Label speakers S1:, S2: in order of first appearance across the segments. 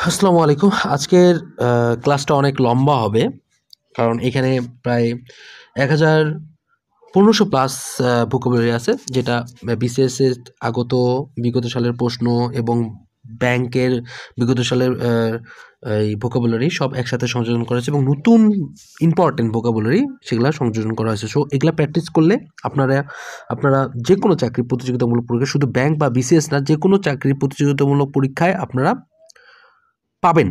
S1: আসসালামু আলাইকুম। আজকের ক্লাসটা অনেক লম্বা হবে। কারণ এখানে প্রায় ১,১৫০০ প্লাস ভোকাবুলারি আছে, যেটা বিসিএস এর বিগত সালের প্রশ্ন এবং ব্যাংকের বিগত সালের এই ভোকাবুলারি সব একসাথে সংযোজন করা হয়েছে এবং নতুন ইম্পর্টেন্ট ভোকাবুলারি সেগুলা সংযোজন করা হয়েছে। সো এগুলা প্র্যাকটিস করলে আপনারা যেকোনো চাকরির প্রতিযোগিতামূলক পরীক্ষা, শুধু ব্যাংক বা বিসিএস না, যেকোনো চাকরির প্রতিযোগিতামূলক পরীক্ষায় আপনারা পাবেন,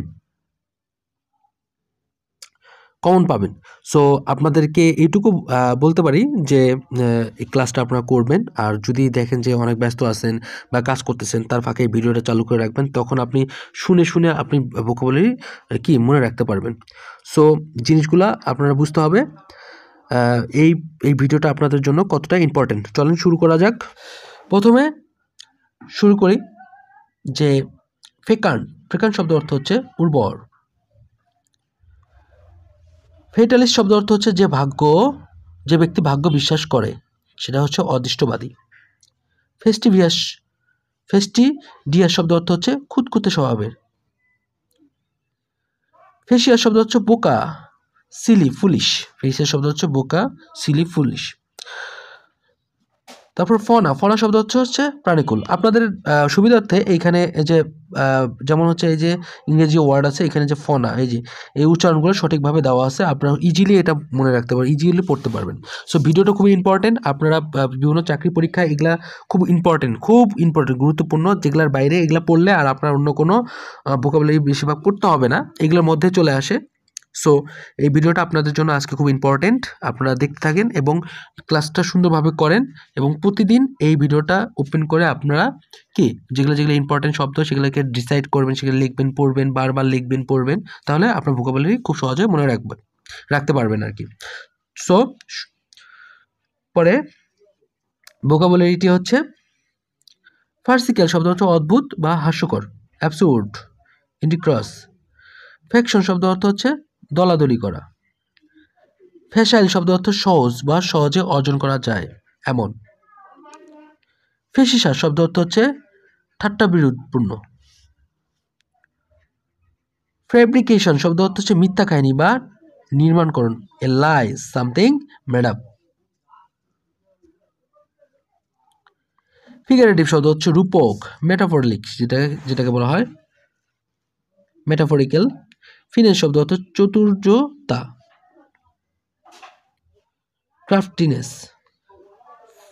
S1: কমন পাবেন। সো আপনাদেরকে এইটুকু বলতে পারি যে এই ক্লাসটা আপনারা করবেন। আর যদি দেখেন যে অনেক ব্যস্ত আছেন বা কাজ করতেছেন, তার ফাঁকে এই ভিডিওটা চালু করে রাখবেন। তখন আপনি শুনে আপনি ভোকাবুলারি কি মনে রাখতে পারবেন। সো জিনিসগুলা আপনারা বুঝতে হবে। এই এই ভিডিওটা আপনাদের জন্য কতটা ইম্পর্টেন্ট। চলেন শুরু করা যাক। প্রথমে শুরু করি যে ফেকান শব্দ অর্থ হচ্ছে উর্বর। ফেটালিস্ট শব্দ অর্থ হচ্ছে যে ব্যক্তি ভাগ্য বিশ্বাস করে, সেটা হচ্ছে অদৃষ্টবাদী। ফেস্টিডিয়াস শব্দ অর্থ হচ্ছে খুঁতখুঁতে স্বভাবের। ফেসিয়াস শব্দ হচ্ছে বোকা, সিলি, ফুলিশ। ফেসিয়াস শব্দ হচ্ছে বোকা, সিলি, ফুলিশ। তারপর ফনা শব্দ হচ্ছে প্রাণীকুল। আপনাদের সুবিধার্থে এইখানে এই যে যেমন হচ্ছে এই যে ইংরেজি ওয়ার্ড আছে, এখানে যে ফনা, এই উচ্চারণগুলো সঠিকভাবে দেওয়া আছে। আপনারা ইজিলি এটা মনে রাখতে পারবেন, ইজিলি পড়তে পারবেন। সো ভিডিওটা খুবই ইম্পর্টেন্ট। আপনারা বিভিন্ন চাকরি পরীক্ষা এগুলা খুব ইম্পর্টেন্ট, গুরুত্বপূর্ণ। যেগুলার বাইরে এগুলা পড়লে আর আপনার অন্য কোনো ভোকাবুলারি বেশিরভাগ পড়তে হবে না, এগুলোর মধ্যে চলে আসে। সো এই ভিডিওটা আপনাদের জন্য আজকে খুব ইম্পর্টেন্ট। আপনারা দেখতে থাকেন এবং ক্লাসটা সুন্দরভাবে করেন এবং প্রতিদিন এই ভিডিওটা ওপেন করে আপনারা যেগুলো ইম্পর্টেন্ট শব্দ সেগুলোকে ডিসাইড করবেন, সেগুলো লিখবেন, পড়বেন, বারবার লিখবেন, পড়বেন। তাহলে আপনার ভোকাবুলারি খুব সহজে মনে রাখতে পারবেন আর কি। সো পরে ভোকাবুলারিটি হচ্ছে ফার্সিক্যাল শব্দ হচ্ছে অদ্ভুত বা হাস্যকর, অ্যাবসুর্ড, ইন্ডিক্রস। ফ্যাকশন শব্দ অর্থ হচ্ছে দলাদলি করা। ফ্যাসাইল শব্দ অর্থ সহজ বা সহজে অর্জন করা যায় এমন। ফেসিসাস শব্দ অর্থ হচ্ছে ঠাট্টা বিরোধপূর্ণ। ফ্যাব্রিকেশন শব্দ অর্থ হচ্ছে মিথ্যা কাহিনী বা নির্মাণকরণ, এ লাই, সামথিং মেড আপ। ফিগারেটিভ শব্দ হচ্ছে রূপক, মেটাফরিক, যেটাকে বলা হয় মেটাফরিক্যাল। ফিনেস শব্দ অর্থ চতুর্যতা, ক্রাফটিনেস।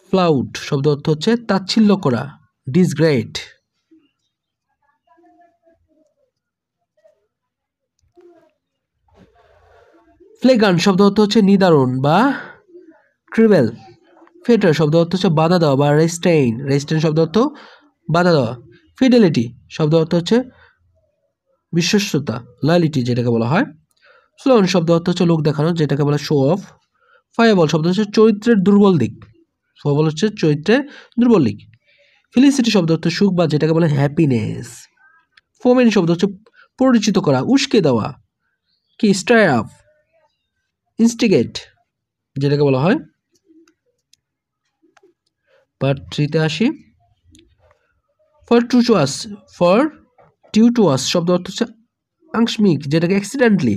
S1: ফ্লাউট শব্দ অর্থ হচ্ছে তাচ্ছিল্য করা, ডিসগ্রেট। ফ্লেগান্ট শব্দ অর্থ হচ্ছে নিদারুণ বা ট্রিবেল। ফেটার শব্দ অর্থ হচ্ছে বাধা দেওয়া বা রেস্ট্রেইন শব্দ অর্থ বাধা দেওয়া। ফিডেলিটি শব্দ অর্থ হচ্ছে বিশ্বস্ততা, লয়ালিটি যেটাকে বলা হয়। স্লোন শব্দ অর্থ হচ্ছে লোক দেখানো, যেটাকে বলা শো অফ। ফায়াবল শব্দ হচ্ছে চরিত্রের দুর্বল দিক, ফায়াবল হচ্ছে চরিত্রের দুর্বল দিক। ফিলিসিটি শব্দ অর্থ সুখ বা যেটাকে বলে হ্যাপিনেস। ফোমেন শব্দ হচ্ছে পরিচিত করা, উস্কে দেওয়া, স্টার আপ। ইনস্টিগেট যেটাকে বলা হয়। পার্ট 3-তে আসি। ফরটিউটুয়াস শব্দ অর্থ হচ্ছে আংশমিক, যেটাকে অ্যাক্সিডেন্টলি।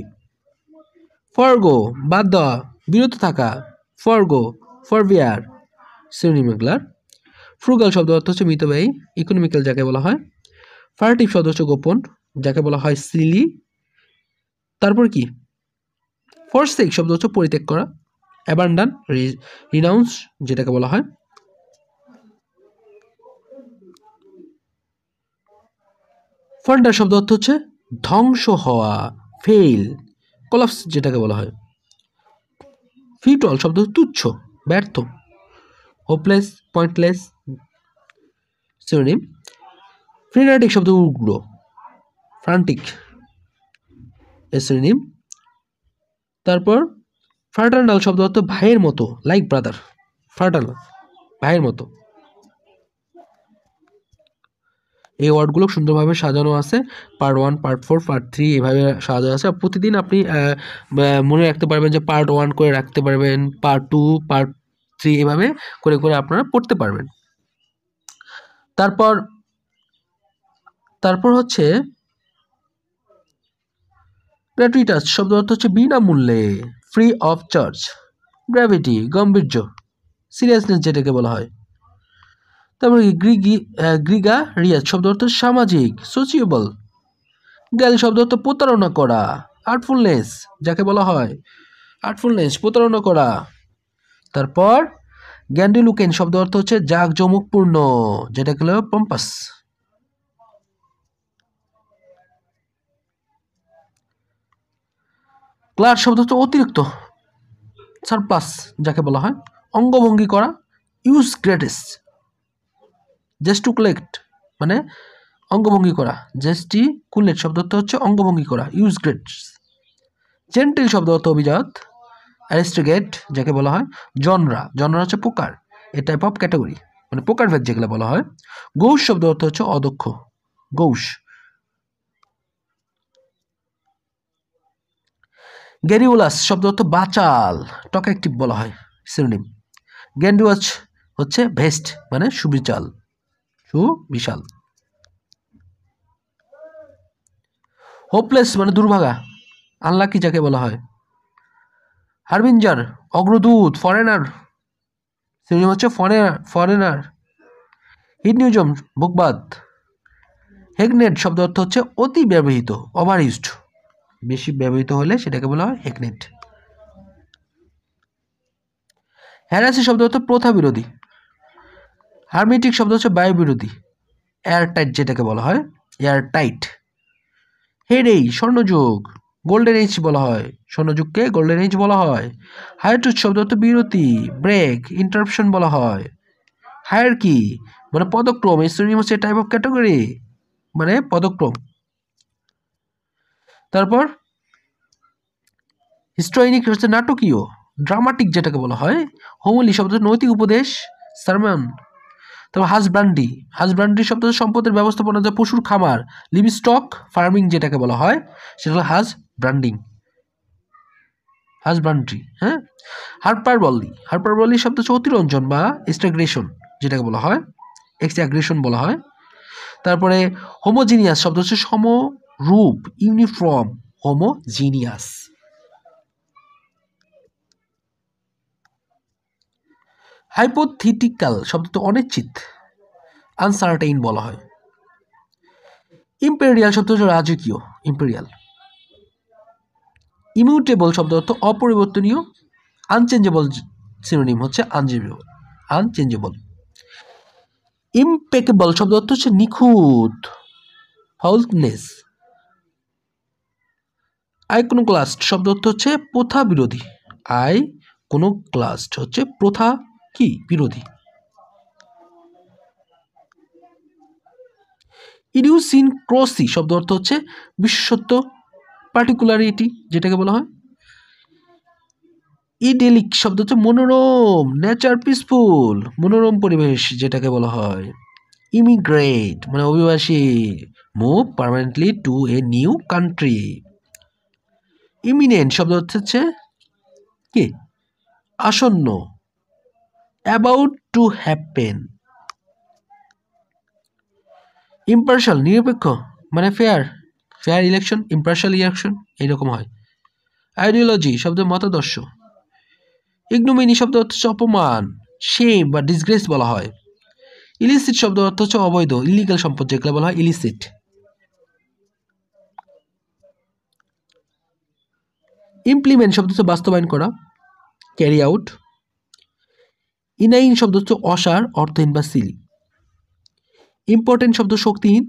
S1: ফরগো বাদ দেওয়া, বিরত থাকা। ফরগো, ফরবিয়ার, সিনোনিম এগুলার। ফ্রুগাল শব্দ অর্থ হচ্ছে মিতব্যয়ী, ইকোনমিক্যাল যাকে বলা হয়। ফার্টিভ শব্দ হচ্ছে গোপন, যাকে বলা হয় সিলি। তারপর ফরসেক শব্দ হচ্ছে পরিত্যাগ করা। অ্যাবান্ডান, রিনাউন্স যেটাকে বলা হয়। ফান্ডার শব্দ অর্থ হচ্ছে ধ্বংস হওয়া, ফেইল। কোলাপস যেটাকে বলা হয়। ফিউটল শব্দ তুচ্ছ, ব্যর্থ। Hopeless, pointless, synonym. ফ্রেনাটিক শব্দ উগ্র, ফ্রান্টিক, সিনোনিম। তারপর ফ্রাটার্নাল শব্দ অর্থ ভাইয়ের মতো, লাইক ব্রাদার। ফ্রাটার্নাল, ভাইয়ের মতো। এই ওয়ার্ডগুলো সুন্দরভাবে সাজানো আছে। পার্ট 1, পার্ট 4, পার্ট 3 এভাবে সাজানো আছে। প্রতিদিন আপনি মনে রাখতে পারবেন যে পার্ট 1 করে রাখতে পারবেন, পার্ট 2, পার্ট 3 এভাবে করে আপনারা পড়তে পারবেন। তারপর হচ্ছে গ্র্যাটুইটাস শব্দ অর্থ হচ্ছে বিনামূল্যে, ফ্রি অফ চার্জ। গ্র্যাভিটি গাম্ভীর্য, সিরিয়াসনেস যেটাকে বলা হয়। তারপরে গ্রিগারিয়াস শব্দ অর্থ সামাজিক, সোশিয়েবল। গ্যাল শব্দ অর্থ প্রতারণা করা, আর্টফুলনেস যাকে বলা হয়, আর্টফুলনেস প্রতারণা করা। তারপর গ্যান্ডিলুকেন শব্দ অর্থ হচ্ছে জাঁকজমকপূর্ণ, যেটাকে হলো পম্পাস। ক্লার শব্দ হচ্ছে অতিরিক্ত, সারপ্লাস যাকে বলা হয়। অঙ্গভঙ্গি করা, ইউজ গ্রেটেস। জেস্টিকুলেট মানে অঙ্গভঙ্গি করা, জেস্টিকুলেট শব্দ অর্থ হচ্ছে অঙ্গভঙ্গি করা, ইউজ গ্রেটস। জেন্টেল শব্দ অর্থ অভিজাত, অ্যারিস্টোক্রেট যাকে বলা হয়। জনরা, জনরা হচ্ছে প্রকার, এ টাইপ অফ ক্যাটাগরি, মানে প্রকারভেদ যেগুলো বলা হয়। গৌশ শব্দ অর্থ হচ্ছে অদক্ষ, গৌশ। গ্যারিওলাস শব্দ অর্থ বাচাল, টকাকটিভ বলা হয়, সিনোনিম। গ্র্যান্ডিওয়াস হচ্ছে ভেস্ট মানে সুবিশাল, সুবিশাল। হোপলেস মানে দুর্ভাগা, আনলাকি যাকে বলা হয়। হারবিঞ্জার অগ্রদূত, ফরেনার, সিনোনিম হচ্ছে ফরেনার। হিডনিউজম বুকবাদ। হেগনেট শব্দ অর্থ হচ্ছে অতি ব্যবহৃত, ওভার ইউজড, বেশি ব্যবহৃত হলে সেটাকে বলা হয় হেগনেট। হ্যারাসি শব্দ অর্থ প্রথা বিরোধী। হারমেটিক শব্দ হচ্ছে বায়ু বিরোধী, এয়ার টাইট যেটাকে বলা হয়, এয়ার টাইট। হেডেই স্বর্ণযুগ, গোল্ডেন এজ বলা হয়, স্বর্ণযুগকে গোল্ডেন এজ বলা হয়। হায়াটুস শব্দ অর্থ বিরতি, ব্রেক, ইন্টারাপশন বলা হয়। হায়ারকি মানে পদক্রম, সিনোনিম হচ্ছে টাইপ অফ ক্যাটাগরি মানে পদক্রম। তারপর হিস্টোরিক হচ্ছে নাটকীয়, ড্রামাটিক যেটাকে বলা হয়। হোমলি শব্দ নৈতিক উপদেশ, সারমন। তারপর হাজব্যান্ডি, হাজব্যান্ডি শব্দ সম্পদের ব্যবস্থাপনা, যা পশুর খামার, লিভস্টক ফার্মিং যেটাকে বলা হয়, সেটা হলো হাজব্যান্ডিং, হাজব্যান্ড্রি। হ্যাঁ, হারপারবলি, হারপারবলি শব্দ হচ্ছে অতিরঞ্জন বা এক্সট্রাগ্রেশন যেটাকে বলা হয়, এক্সট্রাগ্রেশন বলা হয়। তারপরে হোমোজিনিয়াস শব্দ হচ্ছে সমরূপ, ইউনিফর্ম, হোমোজিনিয়াস। হাইপোথিটিক্যাল শব্দ অনিশ্চিত, আনসার্টেইন বলা হয়। ইম্পেরিয়াল শব্দ হচ্ছে রাজকীয়, ইম্পেরিয়াল। ইমিউটেবল শব্দ অর্থ অপরিবর্তনীয়, আনচেঞ্জেবল সিনোনিম হচ্ছে আনচেঞ্জেবল। ইমপেকেবল শব্দ অর্থ হচ্ছে নিখুঁত, ফাউলনেস। আইকোনোক্লাস্ট শব্দ অর্থ হচ্ছে প্রথা বিরোধী, আইকোনোক্লাস্ট হচ্ছে প্রথা কি বিরোধী। ইডিওসিনক্রসি শব্দ অর্থ হচ্ছে বিশেষত্ব, পার্টিকুলারিটি যেটাকে বলা হয়। ইডেলিক শব্দ হচ্ছে মনোরম, নেচার পিসফুল, মনোরম পরিবেশ যেটাকে বলা হয়। ইমিগ্রেট মানে অভিবাসী, move permanently to a new country. Eminent শব্দ হচ্ছে কি আসন্ন, অ্যাবাউট টু হ্যাপেন। ইম্পার্শাল নিরপেক্ষ মানে ফেয়ার, ফেয়ার ইলেকশন, ইম্পার্শাল ইলেকশন এইরকম হয়। আইডিওলজি শব্দ মতাদর্শ। ইগনোমিনি শব্দ হচ্ছে অপমান, শেম বা ডিসগ্রেস বলা হয়। ইলিসিট শব্দ অর্থ হচ্ছে অবৈধ, ইলিগাল সম্পদ যেগুলো বলা হয় ইলিসিট। ইমপ্লিমেন্ট শব্দ হচ্ছে বাস্তবায়ন করা, ক্যারি আউট। ইনাইন শব্দ হচ্ছে অসার, অর্থহীন বা সিলি। ইম্পর্টেন্ট শব্দ শক্তিহীন,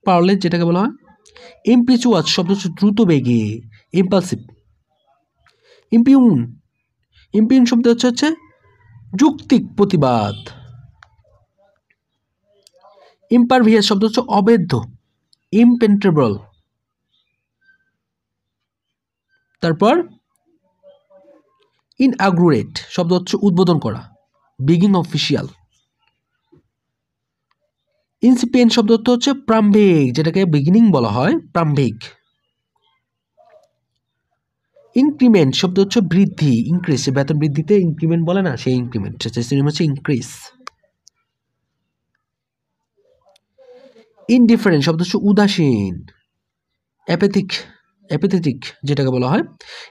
S1: পাওয়ারলেস যেটাকে বলা হয়। ইমপিচুয়াস শব্দ হচ্ছে দ্রুত বেগে, ইম্পালসিভ। ইম্পিউন, ইম্পিউন শব্দ হচ্ছে যুক্তিক প্রতিবাদ। ইম্পারভিয়াস শব্দ হচ্ছে অবৈধ, ইমপেন্ট্রেবল। তারপর ইনঅ্যাগ্রুরেট শব্দ হচ্ছে উদ্বোধন করা, বিগিং অফিসিয়াল। ইনসিপিয়েন্ট শব্দ হচ্ছে প্রারম্ভিক, যেটাকে বিগিনিং বলা হয়, প্রারম্ভিক। ইনক্রিমেন্ট শব্দ হচ্ছে বৃদ্ধি, ইনক্রিজ, বেতন বৃদ্ধিতে ইনক্রিমেন্ট বলে না, সেই ইনক্রিমেন্ট হচ্ছে ইনক্রিজ। ইনডিফারেন্ট শব্দ হচ্ছে উদাসীন, অ্যাপেথিক, অ্যাপাথেটিক যেটাকে বলা হয়।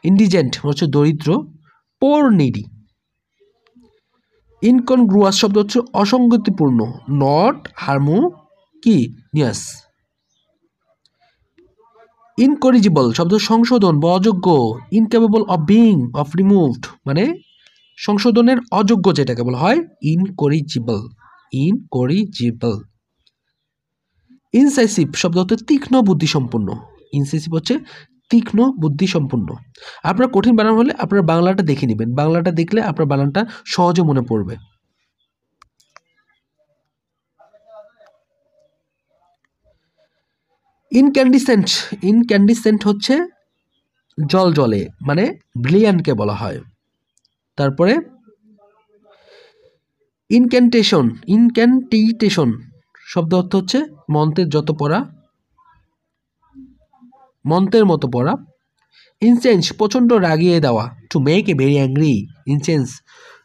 S1: ইন্ডিজেন্ট হচ্ছে দরিদ্র। পোর নিডি। ইনকনগ্রুয়াস শব্দ হচ্ছে অসঙ্গতিপূর্ণ, নট হারমোনিয়াস। ইনকরিজিবল শব্দ সংশোধন বা অযোগ্য। Incapable of being of removed মানে সংশোধনের অযোগ্য যেটাকে বলা হয় ইনকরিজিবল। ইনকরিজিবল। ইনসাইসিভ শব্দ হচ্ছে তীক্ষ্ণ বুদ্ধিসম্পন্ন। ইনসাইসিভ হচ্ছে তীক্ষ্ণ বুদ্ধিসম্পন্ন। আপনার কঠিন বানান হলে আপনার বাংলাটা দেখে নেবেন, বাংলাটা দেখলে আপনার বানানটা সহজে মনে পড়বে। ইনক্যান্ডিসেন্ট। ইনক্যান্ডিসেন্ট হচ্ছে জল জলে মানে ব্রিলিয়ান্টকে বলা হয়। তারপরে ইনক্যান্টেশন। ইনক্যান্টেশন শব্দ অর্থ হচ্ছে মন্ত্রের যত পড়া, মন্ত্রের মতো পড়া। ইনসেন্স প্রচণ্ড রাগিয়ে দেওয়া, to make a very angry. Incense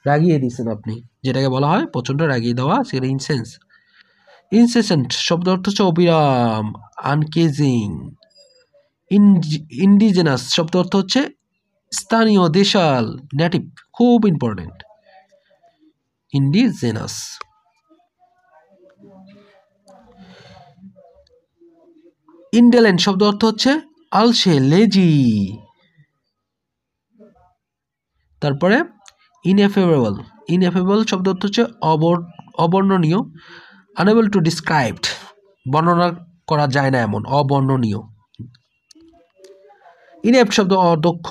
S1: রাগিয়ে দিচ্ছেন আপনি, যেটাকে বলা হয় প্রচণ্ড রাগিয়ে দেওয়া, সেটা ইনসেন্স। ইনসেসেন্ট শব্দ অর্থ হচ্ছে অবিরাম, আনকেজিং। ইন্ডিজেনাস শব্দ অর্থ হচ্ছে স্থানীয়, দেশাল, নেটিভ, খুব ইম্পর্টেন্ট। ইন্ডিজেনাস। ইনডেলেন্ট শব্দ অর্থ হচ্ছে আলসে, লেজি। তারপরে ইনএফেবল। ইনএফেবল শব্দ অর্থ হচ্ছে অবর্ণনীয়। আনএবল টু ডিসক্রাইবড বর্ণনা করা যায় না এমন, অবর্ণনীয়। ইনএপ্ট শব্দ অদক্ষ,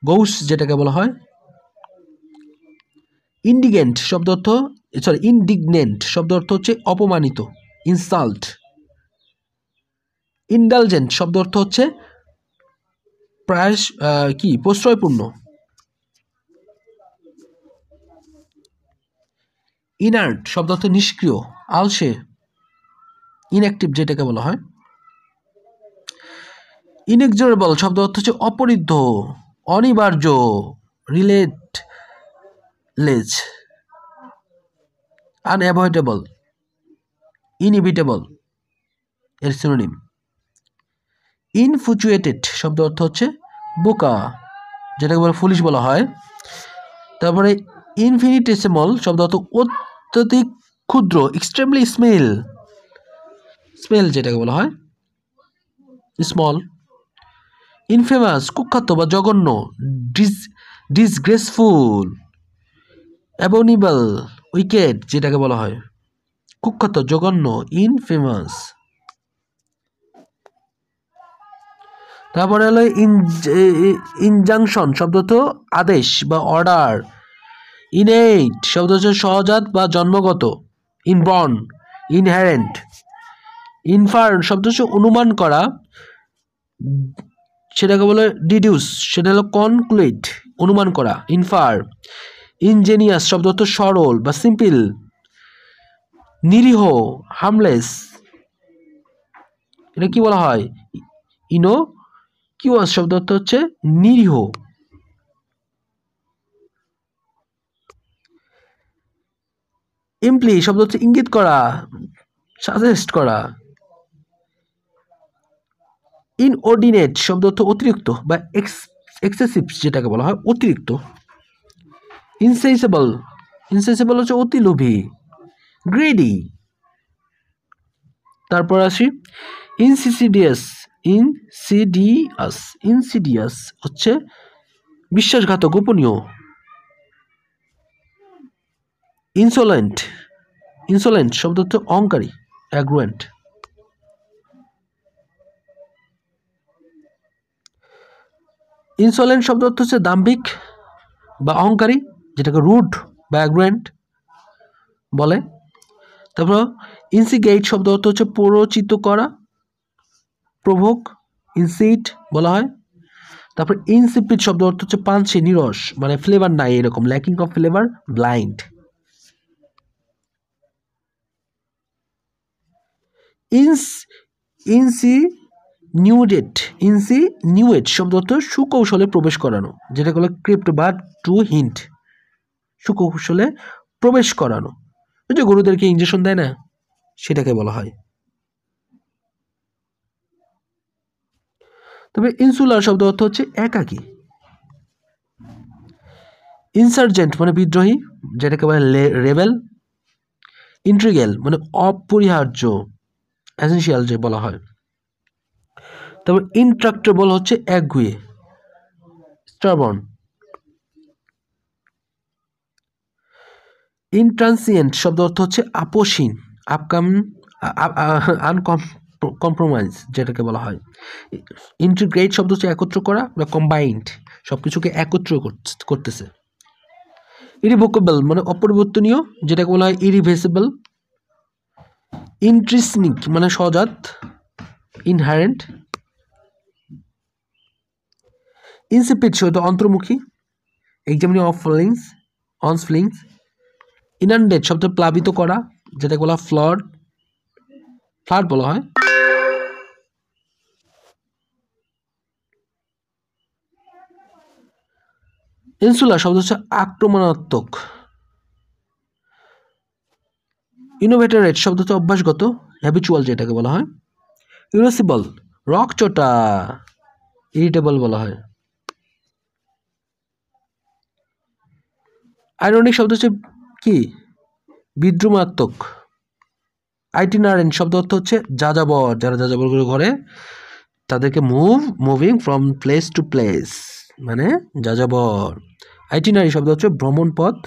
S1: গৌস যেটাকে বলা হয়। ইন্ডিগেন্ট শব্দ অর্থ ইনডিগনেন্ট শব্দ অর্থ হচ্ছে অপমানিত, ইনসাল্ট। ইন্ডালজেন্ট শব্দ অর্থ হচ্ছে প্রায় প্রশ্রয়পূর্ণ। ইনার্ট শব্দ অর্থ নিষ্ক্রিয়, আলসে, ইনঅ্যাক্টিভ যেটাকে বলা হয়। ইনএক্সোরেবল শব্দ অর্থ হচ্ছে অপরিদ্ধ, অনিবার্য, রিলেটলেস। আনঅ্যাভয়েডেবল, ইনএভিটেবল এর সিনোনিম। ইনফ্যাচুয়েটেড শব্দ অর্থ হচ্ছে বোকা, যেটাকে বলে ফুলিশ বলা হয়। তারপরে ইনফিনিটেসিমাল শব্দ অর্থ অত্যধিক ক্ষুদ্র, এক্সট্রিমলি স্মেল যেটাকে বলা হয় স্মল। ইনফেমাস কুখ্যাত বা জঘন্য, ডিসগ্রেসফুল। অ্যাবনিবল উইকেড যেটাকে বলা হয় কুখ্যাত, জঘন্য, ইনফেমাস। তারপরে হলো ইনজাংশন শব্দ তো আদেশ বা অর্ডার। ইনএইট শব্দ হচ্ছে সহজাত বা জন্মগত, ইনবর্ন, ইনহেরেন্ট। ইনফার শব্দ হচ্ছে অনুমান করা, সেটাকে বলে ডিডিউস, সেটা হলো কনক্লুড, অনুমান করা, ইনফার। ইনজেনিয়াস শব্দ হচ্ছে সরল বা সিম্পল, নিরীহ, হার্মলেস। এটা কি বলা হয়? কিউয়াস শব্দ অর্থ হচ্ছে নিরীহ। ইমপ্লি শব্দ হচ্ছে ইঙ্গিত করা, সাজেস্ট করা। ইনঅর্ডিনেট শব্দ অর্থ অতিরিক্ত বা এক্সেসিভ যেটাকে বলা হয় অতিরিক্ত। ইনসেন্সিবল হচ্ছে অতি লোভী, গ্রেডি। তারপর আসি ইনসিডিয়াস হচ্ছে বিশ্বাসঘাতক, গোপনীয়। ইনসোলেন্ট শব্দ হচ্ছে অহংকারী, অ্যাগ্রুয়েন্ট। ইনসোলেন্ট শব্দ অর্থ হচ্ছে দাম্ভিক বা অহংকারী, যেটাকে রুড বা অ্যাগ্রুয়েন্ট বলে। তারপর ইনসিগেট শব্দ অর্থ হচ্ছে প্ররোচিত করা, প্রভোক, ইনসিট বলা হয়। তারপর ইনসিপিড শব্দ অর্থ হচ্ছে পাঞ্চে, নিরস, মানে ফ্লেভার নাই এরকম, ল্যাকিং অফ ফ্লেভার, ব্লাইন্ড। ইনসিনিউয়েট শব্দ অর্থ সুকৌশলে প্রবেশ করানো, যেটা হলো ক্রিপ্ট বা টু হিন্ট, সুকৌশলে প্রবেশ করানো। ওই যে গরুদেরকে ইঞ্জেকশন দেয় না, সেটাকে বলা হয়। তবে ইনসুলার শব্দ অর্থ হচ্ছে একাকী। ইনসার্জেন্ট মানে বিদ্রোহী, যেটাকে বলে রেবেল। ইন্ট্রিগেল মানে অপরিহার্য, এসেনশিয়াল যে বলা হয়। তবে ইনট্রাক্টেবল হচ্ছে একগুঁয়ে, স্টারবর্ন। ইনট্রান্সিয়েন্ট শব্দ অর্থ হচ্ছে আপসহীন, আনকম্প্রোমাইজ যেটাকে বলা হয়। ইন্টিগ্রেট শব্দ হচ্ছে একত্র করা বা কম্বাইন্ড, সব কিছুকে একত্র করতেছে। ইরিভোকেবল মানে অপরিবর্তনীয়, যেটাকে বলা হয় ইরিভেসিবল। ইন্ট্রিসনিক মানে সজাত, ইনহারেন্ট। ইনসিপিড শব্দ অন্তর্মুখী, examining of feelings, one's feelings. Inundated শব্দ প্লাবিত করা, যেটাকে বলা ফ্লাড বলা হয়। ইনসুলার শব্দ হচ্ছে আক্রমণাত্মক। ইনোভেটরেট শব্দ হচ্ছে অভ্যাসগত, হ্যাবিচুয়াল যেটাকে বলা হয়। ইউরোসিবল রকচটা, ইরিটেবল বলা হয়। আইরনিক শব্দ হচ্ছে কি, বিদ্রুমাত্মক। আইটিনারেন্ট শব্দ অর্থ হচ্ছে যাযাবর, যারা যাযাবরগুলো ঘরে তাদেরকে moving from place to place মানে যাযাবর। আইটিনারি শব্দ হচ্ছে ভ্রমণ পথ,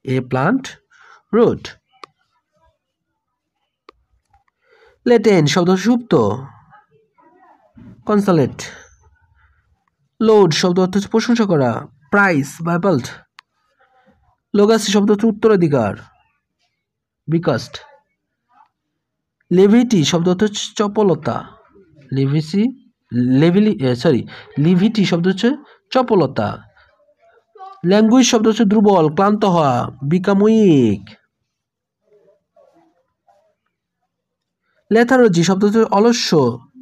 S1: এ প্লান্ট রুট। লেটেন্ট শব্দ সুপ্ত, কনসালেট। লোড শব্দ অর্থ হচ্ছে প্রশংসা করা, প্রাইস বাইবল্ট। লোগাসি শব্দ হচ্ছে উত্তরাধিকার, বিকাস্ট। লেভিটি শব্দ অর্থ হচ্ছে চপলতা, লিভিটি শব্দ হচ্ছে চপলতা। ল্যাঙ্গুয়েজ শব্দ হচ্ছে দুর্বল, ক্লান্ত হওয়া, বিকাম উইক। লেথারজি শব্দ হচ্ছে অলস্য,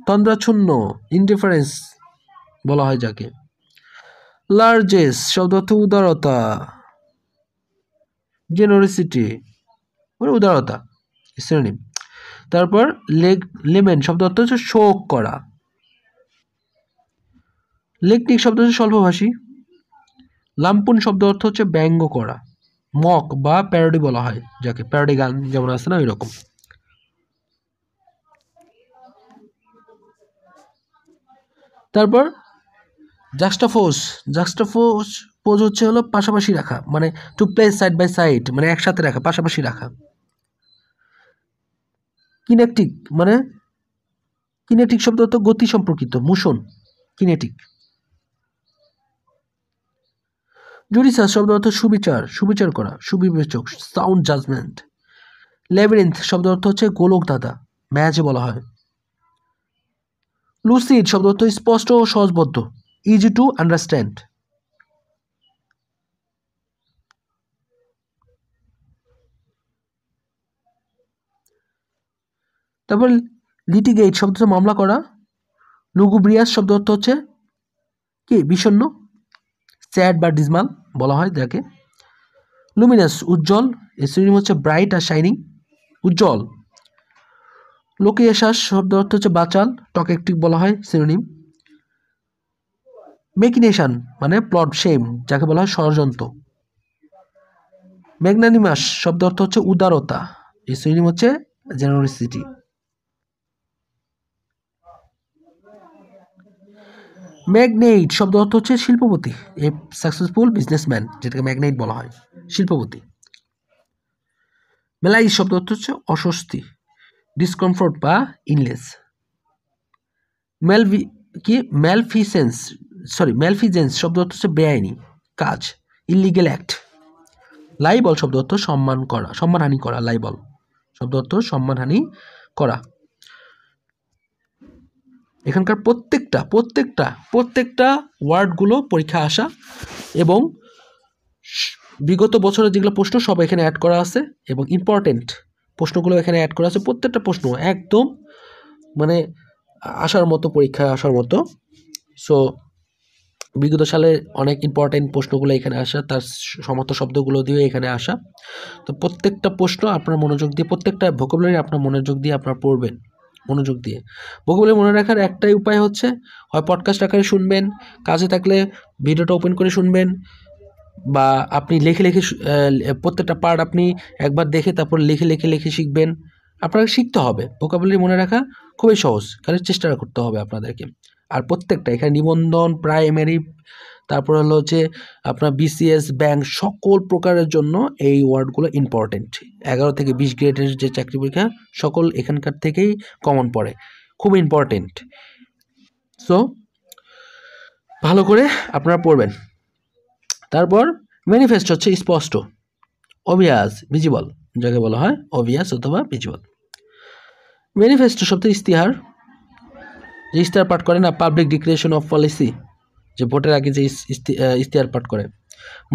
S1: তন্দ্রাচ্ছন্ন, ইনডিফারেন্স বলা হয় যাকে। লার্জেস্ট শব্দ অর্থ উদারতা, জেনারসিটি মানে উদারতা, সিনোনিম। তারপর লেমেন শব্দ অর্থ হচ্ছে শোক করা। লেকনিক শব্দ হচ্ছে স্বল্পভাষী। লাম্পুন শব্দ অর্থ হচ্ছে ব্যঙ্গ করা, মক বা প্যারোডি বলা হয় যাকে, প্যারোডি গান যেমন আছে না ওই রকম। তারপর জাক্সটাপোজ হচ্ছে হলো পাশাপাশি রাখা, মানে to place side by side মানে একসাথে রাখা, পাশাপাশি রাখা। কিনেটিক শব্দ অর্থ গতি সম্পর্কিত, মোশন, কিনেটিক। জুডিশাস শব্দ অর্থ সুবিচার করা, সুবিবেচক, সাউন্ড জাজমেন্ট। ল্যাবিরিন্থ শব্দ অর্থ হচ্ছে গোলকধাঁধা, ম্যাচ বলা হয়। লুসিড শব্দ অর্থ স্পষ্ট ও সহজবদ্ধ, ইজি টু আন্ডারস্ট্যান্ড। তারপর লিটিগেট শব্দ হচ্ছে মামলা করা। লুগুব্রিয়াস শব্দ অর্থ হচ্ছে কি, বিষণ্ণ, স্যাড বা ডিসমাল বলা হয় যাকে। লুমিনাস উজ্জ্বল, এর সিনোনিম হচ্ছে ব্রাইট আর শাইনিং, উজ্জ্বল। লোকিয়েশাস শব্দ অর্থ হচ্ছে বাচাল, টকেটিক বলা হয় সিনোনিম। মেকিনেশন মানে প্লট শেম যাকে বলা হয় ষড়যন্ত্র। ম্যাগনানিমাস শব্দ অর্থ হচ্ছে উদারতা, এর সিনোনিম হচ্ছে জেনারসিটি। ম্যাগনেট শব্দ অর্থ হচ্ছে শিল্পপতি, এ সাকসেসফুল বিজনেসম্যান যেটাকে ম্যাগনেট বলা হয়, শিল্পপতি। মেলাইজ শব্দ অর্থ হচ্ছে অস্বস্তি, ডিসকমফোর্ট বা ইনলেস। ম্যালফিজেন্স শব্দ অর্থ হচ্ছে বেআইনি কাজ, ইলিগেল অ্যাক্ট। লাইবল শব্দ অর্থ সম্মানহানি করা, লাইবল শব্দ অর্থ সম্মানহানি করা। এখানকার প্রত্যেকটা ওয়ার্ডগুলো পরীক্ষা আসা এবং বিগত বছরের যেগুলো প্রশ্ন সব এখানে অ্যাড করা আছে এবং ইম্পর্টেন্ট প্রশ্নগুলো এখানে অ্যাড করা আছে। প্রত্যেকটা প্রশ্ন একদম মানে আসার মতো, পরীক্ষায় আসার মতো। সো বিগত সালে অনেক ইম্পর্টেন্ট প্রশ্নগুলো এখানে আসা, তার সমস্ত শব্দগুলো দিয়ে এখানে আসা। তো প্রত্যেকটা প্রশ্ন আপনার মনোযোগ দিয়ে, প্রত্যেকটা ভোকাবুলারি আপনার মনোযোগ দিয়ে আপনারা পড়বেন। মনোযোগ দিয়ে। ভোকাবুলারি মনে রাখার একটাই উপায় হচ্ছে হয় পডকাস্ট আকারে শুনবেন, কাজে থাকলে ভিডিওটা ওপেন করে শুনবেন, বা আপনি লিখে লিখে প্রত্যেকটা পার্ট আপনি একবার দেখে তারপর লিখে লিখে লিখে শিখবেন। আপনাকে শিখতে হবে। ভোকাবুলারি মনে রাখা খুবই সহজ, খালি চেষ্টা করতে হবে আপনাদেরকে। আর প্রত্যেকটা এখানে নিবন্ধন, প্রাইমারি, তারপর হলো হচ্ছে আপনার বিসিএস, ব্যাংক, সকল প্রকারের জন্য এই ওয়ার্ডগুলো ইম্পর্টেন্ট। 11 থেকে 20 গ্রেডের যে চাকরি পরীক্ষা সকল এখানকার থেকেই কমন পড়ে, খুব ইম্পর্টেন্ট। সো ভালো করে আপনারা পড়বেন। তারপর ম্যানিফেস্ট হচ্ছে স্পষ্ট, অবভিয়াস, ভিজিবল, যাকে বলা হয় অবভিয়াস অথবা ভিজিবল। ম্যানিফেস্টো শব্দ ইস্তিহার, যে ইস্তিহার পাঠ করে না, পাবলিক ডিক্লারেশন অফ পলিসি, যে ভোটের আগে যে ইস্তিহার পাঠ করে।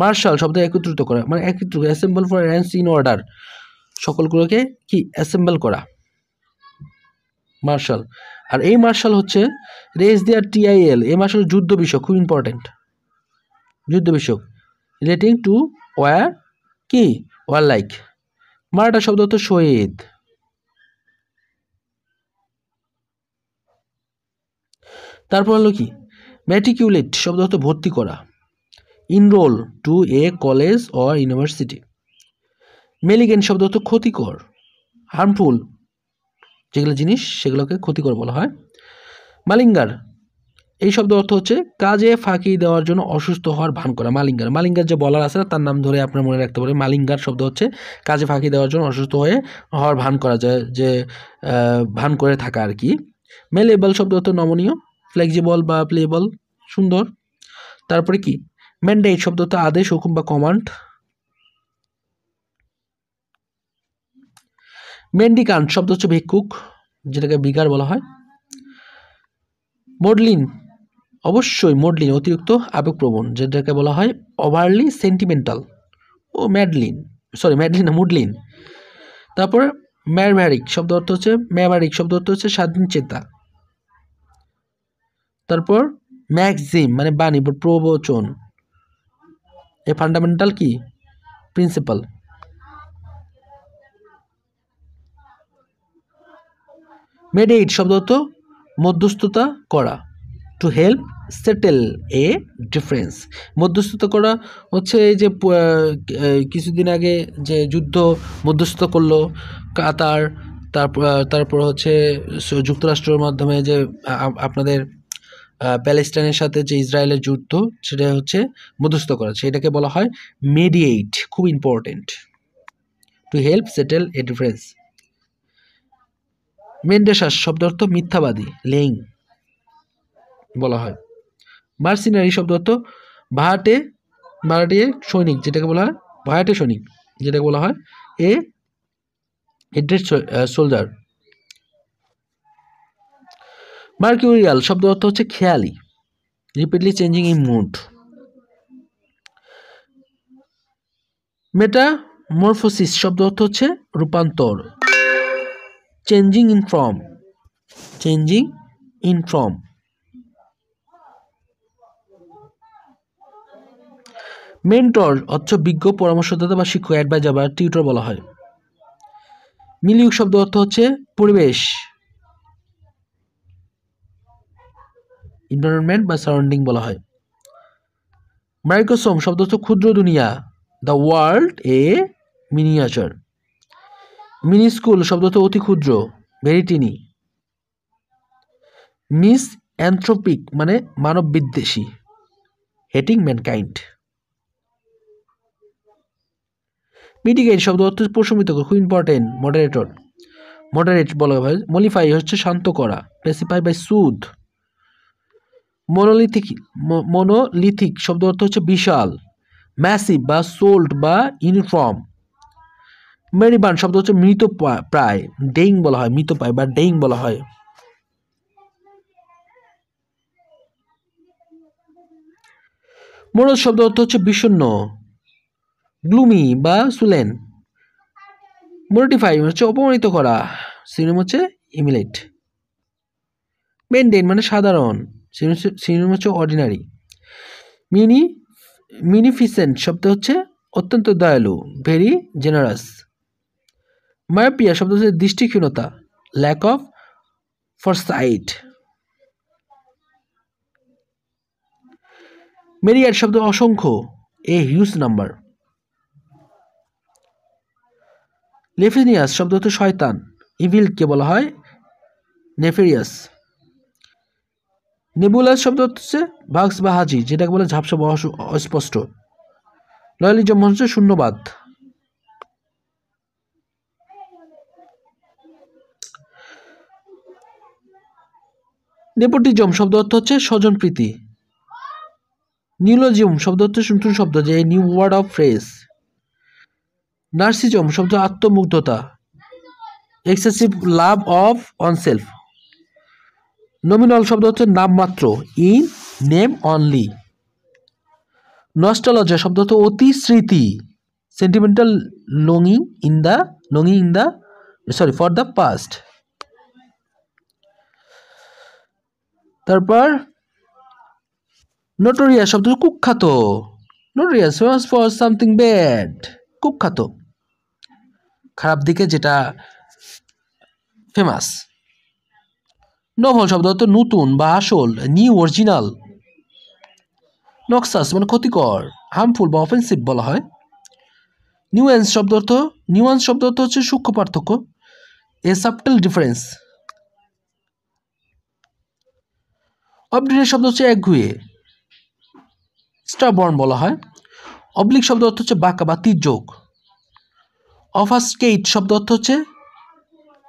S1: মার্শাল শব্দ একত্রিত করা, মানে একত্রিত, assemble for arrange in order, সকলগুলোকে কি অ্যাসেম্বল করা, মার্শাল। আর এই মার্শাল হচ্ছে রেজ দেয়ার টিআইএল, এই মার্শাল যুদ্ধ বিষয়, খুব ইম্পর্টেন্ট, যুদ্ধ বিষয়ক, রিলেটিং টু ওয়ার, কি ওয়ার লাইক। মার্টার শব্দ হচ্ছে শহীদ। তারপর হলো কি ম্যাট্রিকুলেট শব্দ হচ্ছে ভর্তি করা, enrol to a college or university. Malignant শব্দ হচ্ছে ক্ষতিকর, হার্মফুল, যেগুলো জিনিস সেগুলোকে ক্ষতিকর বলা হয়। মালিঙ্গার, এই শব্দ অর্থ হচ্ছে কাজে ফাঁকি দেওয়ার জন্য অসুস্থ হওয়ার ভান করা। মালিঙ্গার, মালিঙ্গার যে বলার আছে না তার নাম ধরে আপনার মনে রাখতে পারেন। মালিঙ্গার শব্দ হচ্ছে কাজে ফাঁকি দেওয়ার জন্য অসুস্থ হওয়ার ভান করা যায়, যে ভান করে থাকা আর কি। মেলেবল শব্দ হচ্ছে নমনীয়, ফ্লেক্সিবল বা প্লেবল, সুন্দর। তারপরে কি ম্যান্ডেট শব্দ হচ্ছে আদেশ, হুকুম বা কমান্ড। মেন্ডিকান্ট শব্দ হচ্ছে ভিক্ষুক, যেটাকে বিগার বলা হয়। মডলিন, অবশ্যই মডলিন অতিরিক্ত আবেগপ্রবণ, যেটাকে বলা হয় ওভারলি সেন্টিমেন্টাল। ও ম্যাডলিন, সরি ম্যাডলিন না, মুডলিন। তারপর ম্যাভারিক শব্দ অর্থ হচ্ছে, ম্যাভারিক শব্দ অর্থ হচ্ছে স্বাধীন চেতা। তারপর ম্যাক্সিম মানে বাণী বা প্রবচন, এ ফান্ডামেন্টাল কি প্রিন্সিপাল। মেডিয়েট শব্দ অর্থ মধ্যস্থতা করা, two help settle a difference. মধ্যস্থতা করা হচ্ছে এই যে কিছুদিন আগে যে যুদ্ধ মধ্যস্থতা করলো কাতার, তারপর হচ্ছে যুক্তরাষ্ট্রের মাধ্যমে যে আপনাদের প্যালেস্টাইনের সাথে যে ইসরায়েলের যুদ্ধ, সেটা হচ্ছে মধ্যস্থতা করা, সেটাকে বলা হয় মেডিয়েট, খুব important, to help settle a difference. Mendacious শব্দ অর্থ মিথ্যাবাদী, লেইং বলা হয়। মার্সিনারি শব্দ অর্থ ভাড়াটে সৈনিক, যেটাকে বলা হয় ভাড়াটে সৈনিক, যেটাকে বলা হয় এ হেডেড সোলজার। মার্কিউরিয়াল শব্দ অর্থ হচ্ছে খেয়ালি, repeatedly changing in mood. Metamorphosis শব্দ অর্থ হচ্ছে রূপান্তর, changing in form, changing in form. Mentor অর্থ বিজ্ঞ, পরামর্শদাতা বা শিক্ষক, অ্যাডভাইজার বা টিউটর বলা হয়। মিলিউ শব্দ অর্থ হচ্ছে পরিবেশ, এনভায়রনমেন্ট বা সারাউন্ডিং বলা হয়। মাইক্রোসোম শব্দ হচ্ছে ক্ষুদ্র দুনিয়া, দ্য ওয়ার্ল্ড এ মিনিয়েচার। মিনিস্কুল শব্দ হচ্ছে অতি ক্ষুদ্র, ভেরি টিনি। মিস অ্যান্থ্রোপিক মানে মানব বিদ্বেষী, হেটিং ম্যানকাইন্ড। মিটিগেট শব্দ অর্থ প্রশমিত, খুব ইম্পর্টেন্ট, মডারেটর, মডারেট বলা হয়। মলিফাই হচ্ছে শান্ত করা, পেসিফাই বাই সুদ। মনোলিথিক শব্দ অর্থ হচ্ছে বিশাল, ম্যাসিভ বা সোল্ড বা ইউনিফর্ম। মেরিবান শব্দ হচ্ছে মৃত প্রায়, ডেইং বলা হয়, মৃত প্রায় বা ডেইং বলা হয়। মোরজ শব্দ অর্থ হচ্ছে বিষণ্ণ, গ্লুমি বা সুলেন। মোটিফাই হচ্ছে অপমানিত করা, সিনোনিম হচ্ছে হিমিলেট। মেনটেন মানে সাধারণ, সিনোনিম হচ্ছে অর্ডিনারি। মিনিফিসেন্ট শব্দ হচ্ছে অত্যন্ত দয়ালু, ভেরি জেনারাস। মায়োপিয়া শব্দ হচ্ছে দৃষ্টিহীনতা, ল্যাক অফ ফরসাইট। মেরিয়াড শব্দ অসংখ্য, এ হিউজ নাম্বার। লেফিনিয়াস শব্দ হচ্ছে শয়তান, ইভিলকে বলা হয় নেফেরিয়াস। নেবুলাস শব্দ হচ্ছে বাক্স বা হাজি, যেটাকে বলে ঝাপসা বা অস্পষ্ট। লয়ালিজম হচ্ছে শূন্যবাদ। নেপোটিজম শব্দ অর্থ হচ্ছে স্বজনপ্রীতি। নিউলজিয়াম শব্দ হচ্ছে নতুন শব্দ, যে নিউ ওয়ার্ড অফ ফ্রেজ। নার্সিজম শব্দ আত্মমুগ্ধতা, এক্সেসিভ লাভ অফ অনসেলফ। নমিনাল শব্দ হচ্ছে নামমাত্র, ইন নেম অনলি। নস্টালজিয়া শব্দ হচ্ছে অতি স্মৃতি, sentimental longing in the for the past. তারপর নোটোরিয়াস শব্দ কুখ্যাত, নোটোরিয়াস ফর সামথিং ব্যাড, কুখ্যাত খারাপ দিকে যেটা ফেমাস। নভল শব্দ হচ্ছে নতুন বা আসল, নিউ অরিজিনাল। নক্সাস মানে ক্ষতিকর, হার্মফুল বা অফেন্সিভ বলা হয়। নিউয়েন্স শব্দ অর্থ হচ্ছে সূক্ষ্ম পার্থক্য, এ সাবটেল ডিফারেন্স। অবডিনেট শব্দ হচ্ছে একগুঁয়ে, স্টাবর্ন বলা হয়। অবলিক শব্দ অর্থ হচ্ছে বাঁকা বা তির্যক। অফাস্কেট শব্দ অর্থ হচ্ছে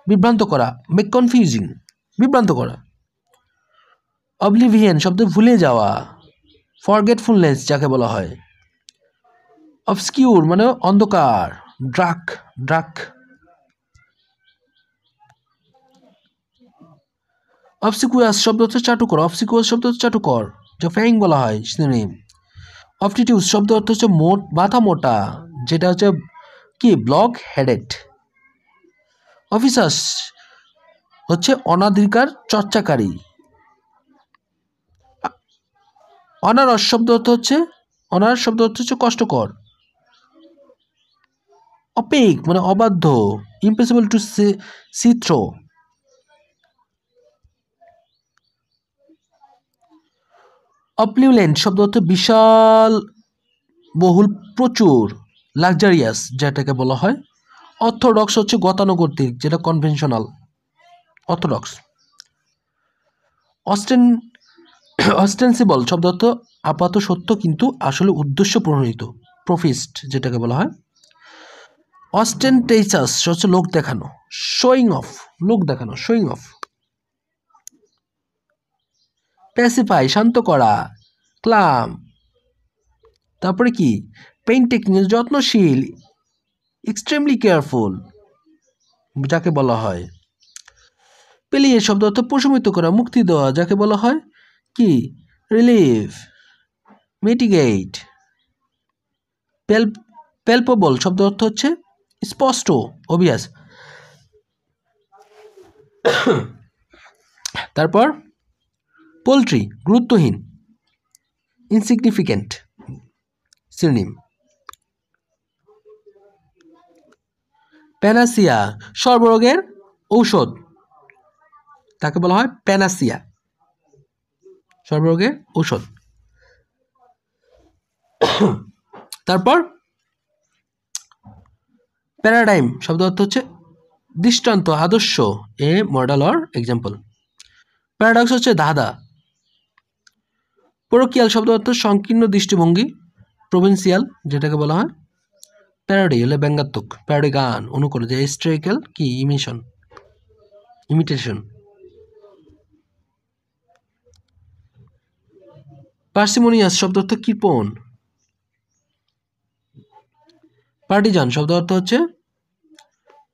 S1: বিভ্রান্ত করা, মেক কনফিউজিং, বিভ্রান্ত করা। অবলিভিয়ান শব্দ ভুলে যাওয়া, ফরগেটফুলনেস যাকে বলা হয়। অবস্কিউর মানে অন্ধকার, ড্রাক। অবসিকুয়াস শব্দ হচ্ছে চাটুকর, অবসিকুয়াস শব্দ হচ্ছে চাটুকর, যা ফ্যাং বলা হয় সিনোনিম। অবটিটিউস শব্দ অর্থ হচ্ছে মাথা মোটা, যেটা হচ্ছে কি ব্লক হেডেড। অফিসার্স হচ্ছে অনাধিকার চর্চাকারী। অনারস শব্দ অর্থ হচ্ছে কষ্টকর। অপেক মানে অবাধ্য, ইম্পসিবল টু সি থ্রো। অপলিউলেন্ট শব্দ অর্থ বিশাল, বহুল, প্রচুর, লাক্সারিয়াস যেটাকে বলা হয়। অর্থোডক্স হচ্ছে গতানুগতিক, যেটা কনভেনশনাল, অর্থোডক্স। অস্টেন্সিবল শব্দ অর্থ আপাত সত্য কিন্তু আসলে উদ্দেশ্য প্রণোদিত, প্রফিস্ট যেটাকে বলা হয়। অস্টেন্টেসাস হচ্ছে লোক দেখানো, শোয়িং অফ, লোক দেখানো, শোয়িং অফ। প্যাসিফাই শান্ত করা, ক্লাম। তারপরে কি পেইন টেকিং যত্নশীল, এক্সট্রিমলি কেয়ারফুল যাকে বলা হয়। পেলিয়ে শব্দ অর্থ প্রশমিত করা, মুক্তি দেওয়া, যাকে বলা হয় কি রিলিফ, মিটিগেট। পেলপেবল শব্দ অর্থ হচ্ছে স্পষ্ট, অবভিয়াস। তারপর পোল্ট্রি গুরুত্বহীন, ইনসিগনিফিকেন্ট সিনোনিম। প্যানাসিয়া সর্বরোগের ঔষধ, তাকে বলা হয় প্যানাসিয়া, সর্বরোগের ঔষধ। তারপর প্যারাডাইম শব্দ অর্থ হচ্ছে দৃষ্টান্ত, আদর্শ, এ মডেল অর এক্সাম্পল। প্যারাডক্স হচ্ছে ধাঁধা। পরকিয়াল শব্দ অর্থ সংকীর্ণ দৃষ্টিভঙ্গি, প্রভিন্সিয়াল যেটাকে বলা হয়। প্যারোডি হলে ব্যঙ্গাত্মক, প্যারোডি গান, অনুকরণ, যে হিস্টোরিক্যাল কি ইমিটেশন। পার্সিমোনিয়াস শব্দ অর্থ কৃপণ। পার্টিজান শব্দ অর্থ হচ্ছে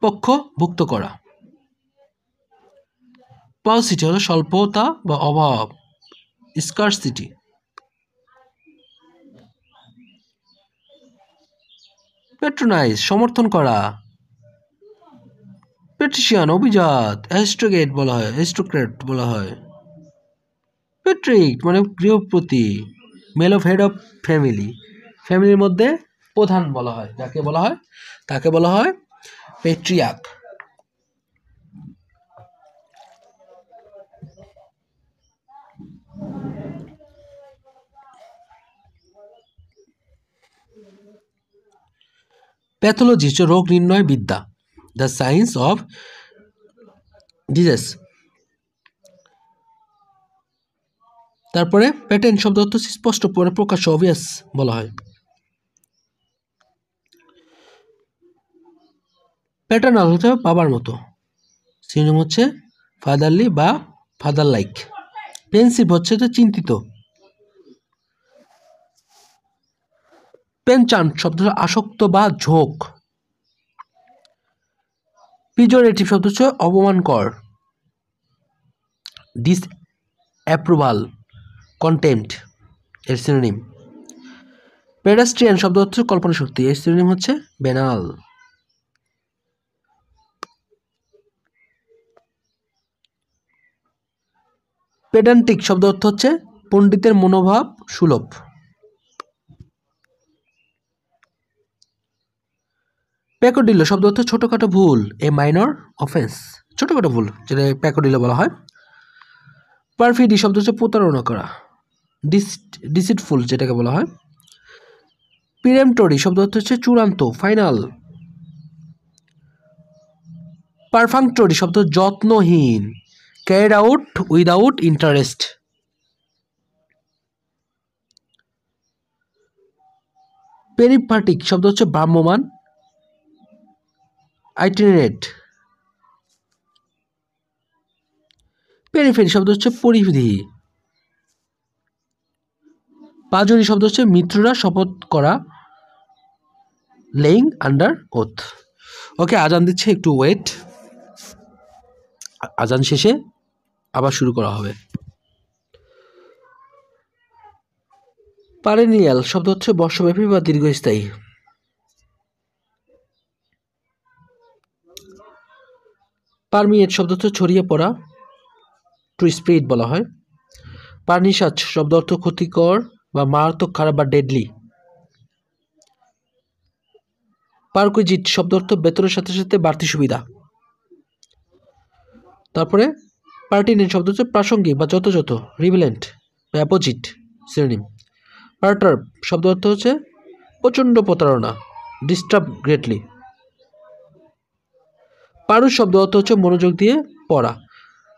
S1: পক্ষভুক্ত করা। পাউসিটি হলো স্বল্পতা বা অভাব, স্কারসিটি। পেট্রোনাইজ সমর্থন করা। পেট্রিশিয়ান অভিজাত, অ্যারিস্টোক্রেট বলা হয়। পেট্রিক মানে গৃহপতি, মেল অফ হেড অফ ফ্যামিলির মধ্যে প্রধান বলা হয়, তাকে বলা হয় পেট্রিয়ার্ক। প্যাথোলজি হচ্ছে রোগ নির্ণয় বিদ্যা, দ্য সায়েন্স অফ ডিজিজ। তারপরে প্যাটার্ন শব্দ অর্থ স্পষ্ট পরে প্রকাশ্য, অবভিয়াস বলা হয়। প্যাটার্নাল হচ্ছে বাবার মতো, সিনোনিম হচ্ছে ফাদারলি বা ফাদার লাইক। পেন্সিভ হচ্ছে যে চিন্তিত। পেনচান্ট শব্দ আসক্ত বা ঝোঁক। পিজোরেটিভ শব্দ হচ্ছে অপমানকর, ডিসঅ্যাপ্রুভাল, কন্টেম্পট এর সিনোনিম। পেডাস্ট্রিয়ান শব্দ হচ্ছে কল্পনা শক্তি, এর সিনোনিম হচ্ছে বেনাল। পেডান্টিক শব্দ অর্থ হচ্ছে পণ্ডিতের মনোভাব সুলভ। প্যাকোডিলো শব্দ অর্থ ছোটখাটো ভুল, এ মাইনর অফেন্স, ছোটখাটো ভুল যেটা প্যাকোডিলো বলা হয়। পারফিডি শব্দ হচ্ছে প্রতারণা করা, ডিসিটফুল যেটাকে বলা হয়। পিরেমটরি শব্দ অর্থ হচ্ছে চূড়ান্ত, ফাইনাল। পারফাংটরি শব্দ যত্নহীন, ক্যারিড আউট উইদাউট ইন্টারেস্ট। পেরিপাটিক শব্দ হচ্ছে ভ্রাম্যমান, আইটিনারেট। পেরিফেরি শব্দ হচ্ছে পরিধি। পাজরি শব্দ হচ্ছে মিত্ররা শপথ করা, লেইং আন্ডার ওথ। ওকে, আজান দিচ্ছে, একটু ওয়েট, আজান শেষে আবার শুরু করা হবে। পারেনিয়াল শব্দ হচ্ছে বর্ষব্যাপী বা দীর্ঘস্থায়ী। পারমিয়েট শব্দ হচ্ছে ছড়িয়ে পড়া, টু স্প্রেড বলা হয়। পার্নিশাস শব্দ অর্থ ক্ষতিকর বা মারাত্মক, খারাপ বা ডেডলি। পারকুইজিট শব্দ অর্থ বেতনের সাথে সাথে বাড়তি সুবিধা। তারপরে পার্টিনেন্ট শব্দ হচ্ছে প্রাসঙ্গিক বা যথাযথ, রিভিলেন্ট বা অ্যাপোজিট সিনোনিম। পারটার্ব শব্দ অর্থ হচ্ছে প্রচণ্ড প্রতারণা, ডিস্টার্ব গ্রেটলি। পারুষ শব্দ অর্থ হচ্ছে মনোযোগ দিয়ে পড়া,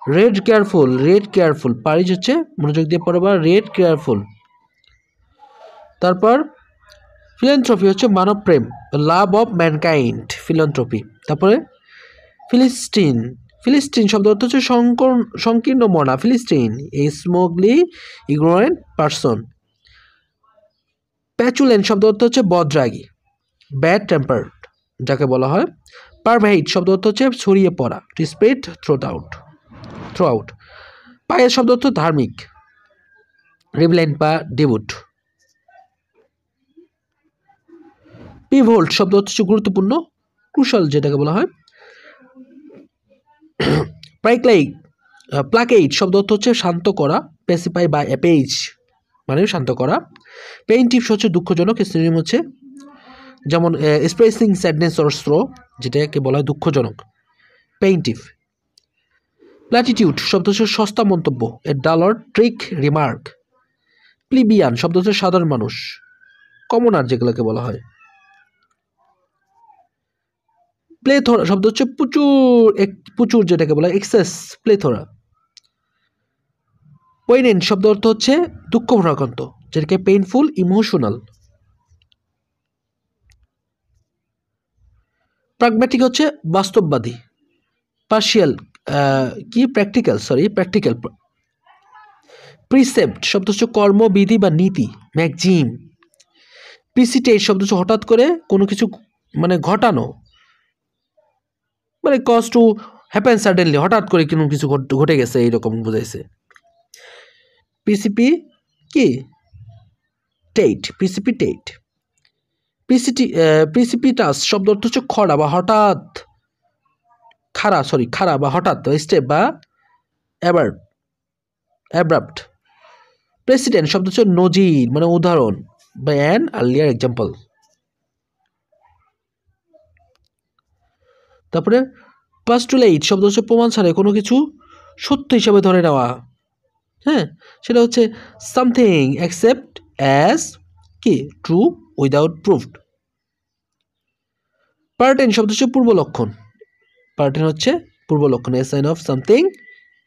S1: রেড কেয়ারফুল, রেড কেয়ারফুল। পারিজ হচ্ছে মনোযোগ দিয়ে পড়া বা রেড কেয়ারফুল। তারপর ফিলান্থ্রপি হচ্ছে মানব প্রেম, লাভ অফ ম্যানকাইন্ড, ফিলান্থ্রপি। তারপরে ফিলিস্টিন, ফিলিস্টিন শব্দ অর্থ হচ্ছে সংকীর্ণ মনা, ফিলিস্টিন, এ স্মগলি ইগনোরেন্ট পারসন। প্যাচুলেন্ট শব্দ অর্থ হচ্ছে বদরাগী, ব্যাড টেম্পার্ড যাকে বলা হয়। পারভেইট শব্দ অর্থ হচ্ছে ছড়িয়ে পড়া, টু স্প্রেড থ্রু আউট। পায়েস শব্দ অর্থ ধার্মিক, রিভিলেন্ট বা ডিভোট। পিভোল্ট শব্দ হচ্ছে গুরুত্বপূর্ণ, ক্রুশাল যেটাকে বলা হয়। প্লাকেট শব্দ অর্থ হচ্ছে শান্ত করা, পেসিফাই বা অ্যাপেজ মানে শান্ত করা। পেইন্টিভ হচ্ছে দুঃখজনক, সিনোনিম হচ্ছে যেমন এক্সপ্রেসিং স্যাডনেস অর স্রো, যেটাকে বলা হয় দুঃখজনক, পেইন্টিভ। প্ল্যাটিটিউড শব্দ হচ্ছে সস্তা মন্তব্য, এ ডাল অর ট্রিক রিমার্ক। প্লিবিয়ান শব্দ হচ্ছে সাধারণ মানুষ, কমনার যেগুলোকে বলা হয়। প্লেথোরা শব্দ হচ্ছে প্রচুর যেটাকে বলা হয় এক্সেস, প্লেথোরা। পোইনেন্ট শব্দ অর্থ হচ্ছে দুঃখ ভারাক্রান্ত, যেটাকে পেইনফুল, ইমোশনাল। প্রাগম্যাটিক হচ্ছে বাস্তববাদী, পার্শিয়াল প্র্যাকটিক্যাল। প্রিসেপ্ট শব্দ হচ্ছে কর্মবিধি বা নীতি, ম্যাক্সিম। প্রিসিটেট শব্দ হচ্ছে হঠাৎ করে কোনো কিছু মানে ঘটানো, মানে কজ টু হ্যাপেন সাডেনলি, হঠাৎ করে কোনো কিছু ঘটে গেছে এইরকম বোঝাইছে। প্রিসিপিটাস শব্দ অর্থ হচ্ছে খরা বা হঠাৎ, খাড়া বা হঠাৎ, স্টেপ বা অ্যাব্রাপ্ট। প্রেসিডেন্ট শব্দ হচ্ছে নজির মানে উদাহরণ বা অ্যান আর্লিয়ার এক্সাম্পল। তারপরে পাস্টুলেট শব্দ হচ্ছে প্রমাণ ছাড়াই কোনো কিছু সত্য হিসাবে ধরে নেওয়া, হ্যাঁ, সেটা হচ্ছে সামথিং অ্যাকসেপ্ট অ্যাজ কি ট্রু উইদাউট প্রুফড। পার্টেন শব্দ হচ্ছে পূর্ব লক্ষণ, পার্টেন হচ্ছে পূর্ব লক্ষণ, a sign of something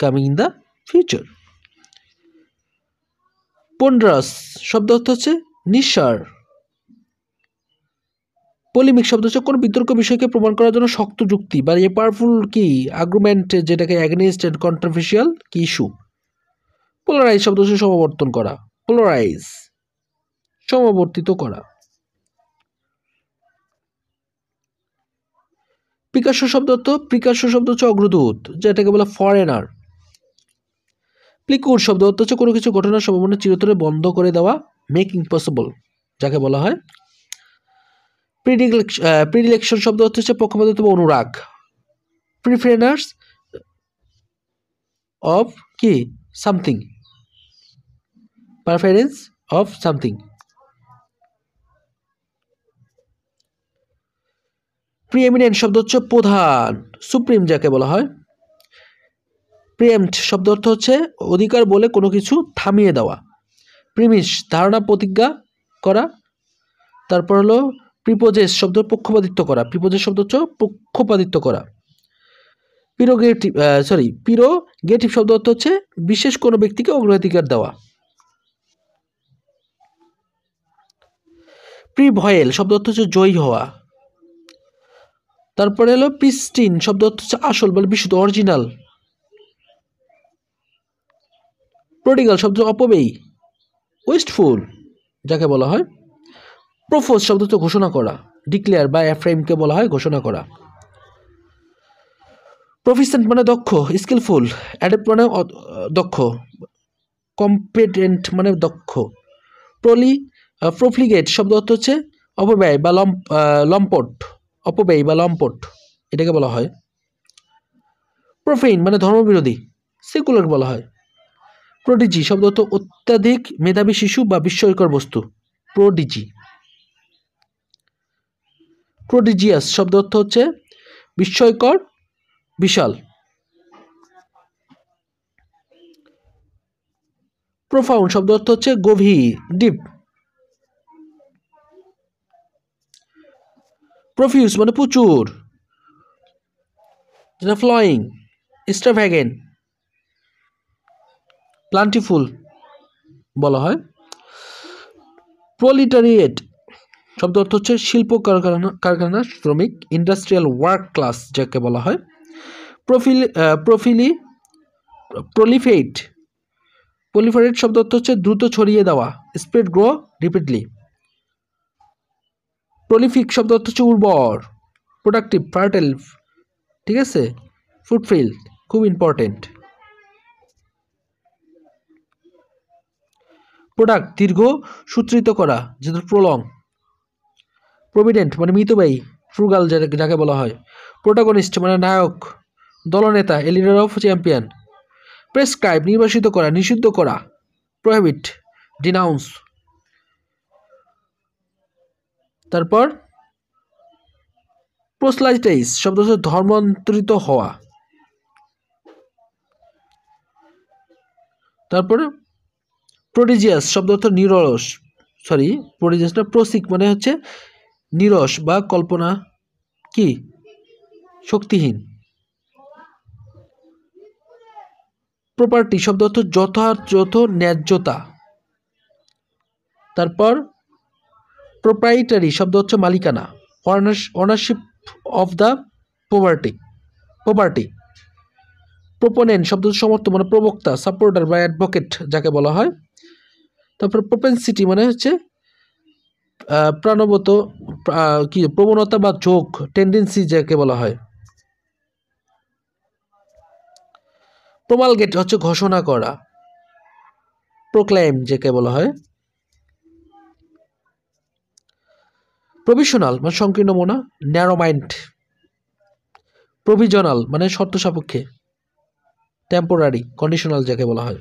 S1: coming in the future. Ponderous শব্দ অর্থ হচ্ছে নিঃসার। পলিমিক শব্দ হচ্ছে কোনো বিতর্ক বিষয়কে প্রমাণ করার জন্য শক্ত যুক্তি বা পাওয়ারফুল কি আর্গুমেন্ট, যেটাকে অ্যাগেনিস্ট এন্ড কন্ট্রোভার্সিয়াল কি ইস্যু। পোলারাইজ শব্দ হচ্ছে সমাবর্তন করা, পোলারাইজ সমাবর্তিত করা। প্রিকাশন শব্দ অর্থ, প্রিকাশন শব্দ হচ্ছে অগ্রদূত, যেটাকে বলে ফরেনার। প্লিকুর শব্দ অর্থ হচ্ছে কোনো কিছু ঘটনার সম্ভাবনা চিরতরে বন্ধ করে দেওয়া, মেক ইম্পসিবল, যাকে বলা হয়। প্রিডিলেকশন শব্দ অর্থ হচ্ছে পক্ষপাতিত্ব বা অনুরাগ। প্রিফারেন্স অফ কি সামথিং, প্রেফারেন্স অফ সামথিং। প্রিএমিনেন্ট শব্দ হচ্ছে প্রধান, সুপ্রিম যাকে বলা হয়। প্রিএম্পট শব্দ অর্থ হচ্ছে অধিকার বলে কোনো কিছু থামিয়ে দেওয়া। প্রিমিস ধারণা প্রতিজ্ঞা করা। তারপর হলো প্রিপোজেস শব্দ পক্ষপাতিত্ব করা, প্রিপোজেস শব্দ হচ্ছে পক্ষপাতিত্ব করা। পিরোগেটিভ শব্দ অর্থ হচ্ছে বিশেষ কোনো ব্যক্তিকে অগ্রাধিকার দেওয়া। প্রিভয়েল শব্দ অর্থ হচ্ছে জয়ী হওয়া। তারপরে হলো প্রিস্টিন শব্দ অর্থ হচ্ছে আসল বলে বিশুদ্ধ, অরিজিনাল। প্রডিগাল শব্দ অপব্যয়ী, ওয়েস্টফুল যাকে বলা হয়। প্রোফোজ শব্দ হচ্ছে ঘোষণা করা, ডিক্লেয়ার বা অ্যাফ্রেমকে বলা হয় ঘোষণা করা। প্রফিসেন্ট মানে দক্ষ, স্কিলফুল। অ্যাডেপ্ট মানে দক্ষ, কম্পিটেন্ট মানে দক্ষ। প্রফ্লিগেট শব্দ অর্থ হচ্ছে অপব্যয় বা লম্পট, অপব্যয় বা লম্পট এটাকে বলা হয়। প্রোফেইন মানে ধর্মবিরোধী, সেকুলার বলা হয়। প্রোডিজি শব্দ অর্থ অত্যাধিক মেধাবী শিশু বা বিস্ময়কর বস্তু, প্রোডিজি। প্রোডিজিয়াস শব্দ অর্থ হচ্ছে বিস্ময়কর, বিশাল। প্রোফাউন্ড শব্দ অর্থ হচ্ছে গভীর, ডিপ। প্রফিউজ মানে প্রচুর, যেটা ফ্লোয়িং, এক্সট্রাভ্যাগেন্ট, প্লান্টিফুল বলা হয়। প্রোলিটারিয়েট শব্দ অর্থ হচ্ছে শিল্প কারখানা শ্রমিক, ইন্ডাস্ট্রিয়াল ওয়ার্ক ক্লাস যাকে বলা হয়। প্রলিফেরেট শব্দ অর্থ হচ্ছে দ্রুত ছড়িয়ে দেওয়া, স্প্রেড, গ্রো রিপিডলি। প্রলিফিক শব্দ অর্থ হচ্ছে উর্বর, প্রোডাক্টিভ, ফার্টাইল, ঠিক আছে। ফুটফিল্ড খুব ইম্পর্টেন্ট। প্রোডাক্ট দীর্ঘ সূত্রিত করা, যেটা প্রলং। প্রভিডেন্ট মানে মিতব্যয়ী, ফ্রুগাল যাকে বলা হয়। প্রোটাগনিস্ট মানে নায়ক, দলনেতা, a leader of champion. Prescribe নির্বাসিত করা, নিষিদ্ধ করা। প্রোহিবিট ডিনাউন্স। তারপর প্রোসলাইটাইজ শব্দ হচ্ছে ধর্মান্তরিত হওয়া। তারপরে প্রোডিজিয়াস শব্দ অর্থ নিরস, প্রোডিজিয়াস না, প্রসিক মানে হচ্ছে নিরস বা কল্পনা কি শক্তিহীন। প্রপার্টি শব্দ অর্থ যথাযথ ন্যায্যতা। তারপর প্রোপ্রাইটারি শব্দ হচ্ছে মালিকানা, অনারশিপ অফ দ্য প্রপার্টি। প্রোপোনেন্ট শব্দ সমর্থ মানে প্রবক্তা, সাপোর্টার বা অ্যাডভোকেট যাকে বলা হয়। তারপর প্রোপেন্সিটি মানে হচ্ছে প্রাণবত কি প্রবণতা বা ঝোঁক, টেন্ডেন্সি যাকে বলা হয়। প্রমালগেট হচ্ছে ঘোষণা করা, প্রোক্লেম যাকে বলা হয়। প্রভিশনাল মানে সংকীর্ণ মনা, ন্যারো মাইন্ড। প্রভিজনাল মানে শর্ত সাপেক্ষে, টেম্পোরারি, কন্ডিশনাল যাকে বলা হয়।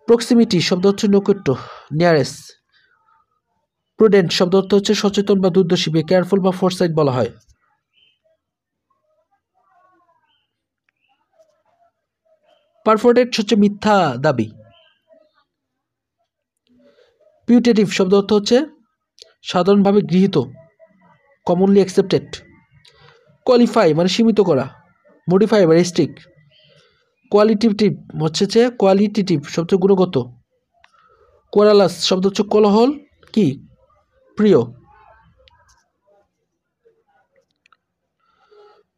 S1: প্রক্সিমিটি শব্দ হচ্ছে নৈকট্য, নিয়ারেস। প্রুডেন্ট শব্দ অর্থ হচ্ছে সচেতন বা দূরদর্শী, কেয়ারফুল বা ফোরসাইট বলা হয়। পারফোর্টেড হচ্ছে মিথ্যা দাবি। পিউটেটিভ শব্দ অর্থ হচ্ছে সাধারণভাবে গৃহীত, কমনলি অ্যাকসেপ্টেড। কোয়ালিফাই মানে সীমিত করা, মডিফাই বা রেস্ট্রিক্ট। কোয়ালিটেটিভ হচ্ছে যে কোয়ালিটেটিভ শব্দ গুণগত। কোরালাস শব্দ হচ্ছে কোলাহল কি প্রিয়।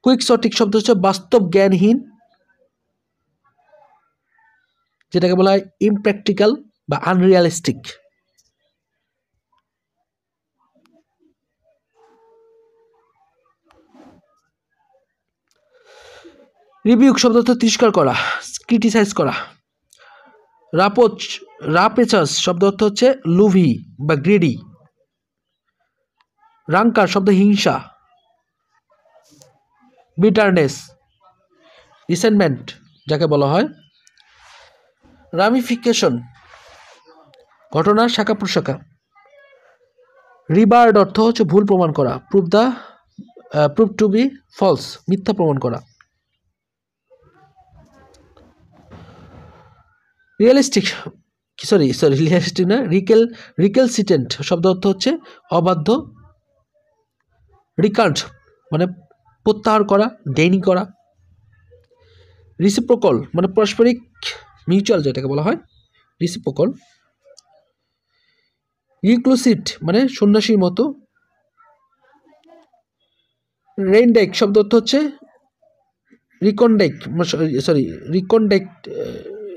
S1: কুইক্সটিক শব্দ হচ্ছে বাস্তব জ্ঞানহীন, যেটাকে বলা হয় ইমপ্র্যাকটিক্যাল বা আনরিয়ালিস্টিক। রিবিউক শব্দ হচ্ছে তিরস্কার করা, ক্রিটিসাইজ করা। রাপেচাস শব্দ অর্থ হচ্ছে লুভি বা গ্রেডি। রাঙ্কার শব্দ হিংসা। বিটারনেস রিসেন্টমেন্ট যাকে বলা হয়। রামিফিকেশন ঘটনার শাখা প্রশাখা। রিবার্ড অর্থ হচ্ছে ভুল প্রমাণ করা, প্রুভ টু বি ফলস মিথ্যা প্রমাণ করা। রিয়েলিস্টিক রিয়েলিস্টিক না রিকেলসিটেন্ট শব্দ অর্থ হচ্ছে অবাধ্য। রিকান্ট মানে প্রত্যাহার করা, ডেইনি করা। রিসিপ্রোকাল মানে পারস্পরিক মিউচুয়াল যেটাকে বলা হয় রিসিপ্রোকাল। রিক্লুসিট মানে সন্ন্যাসীর মতো। রেইনডেক শব্দ অর্থ হচ্ছে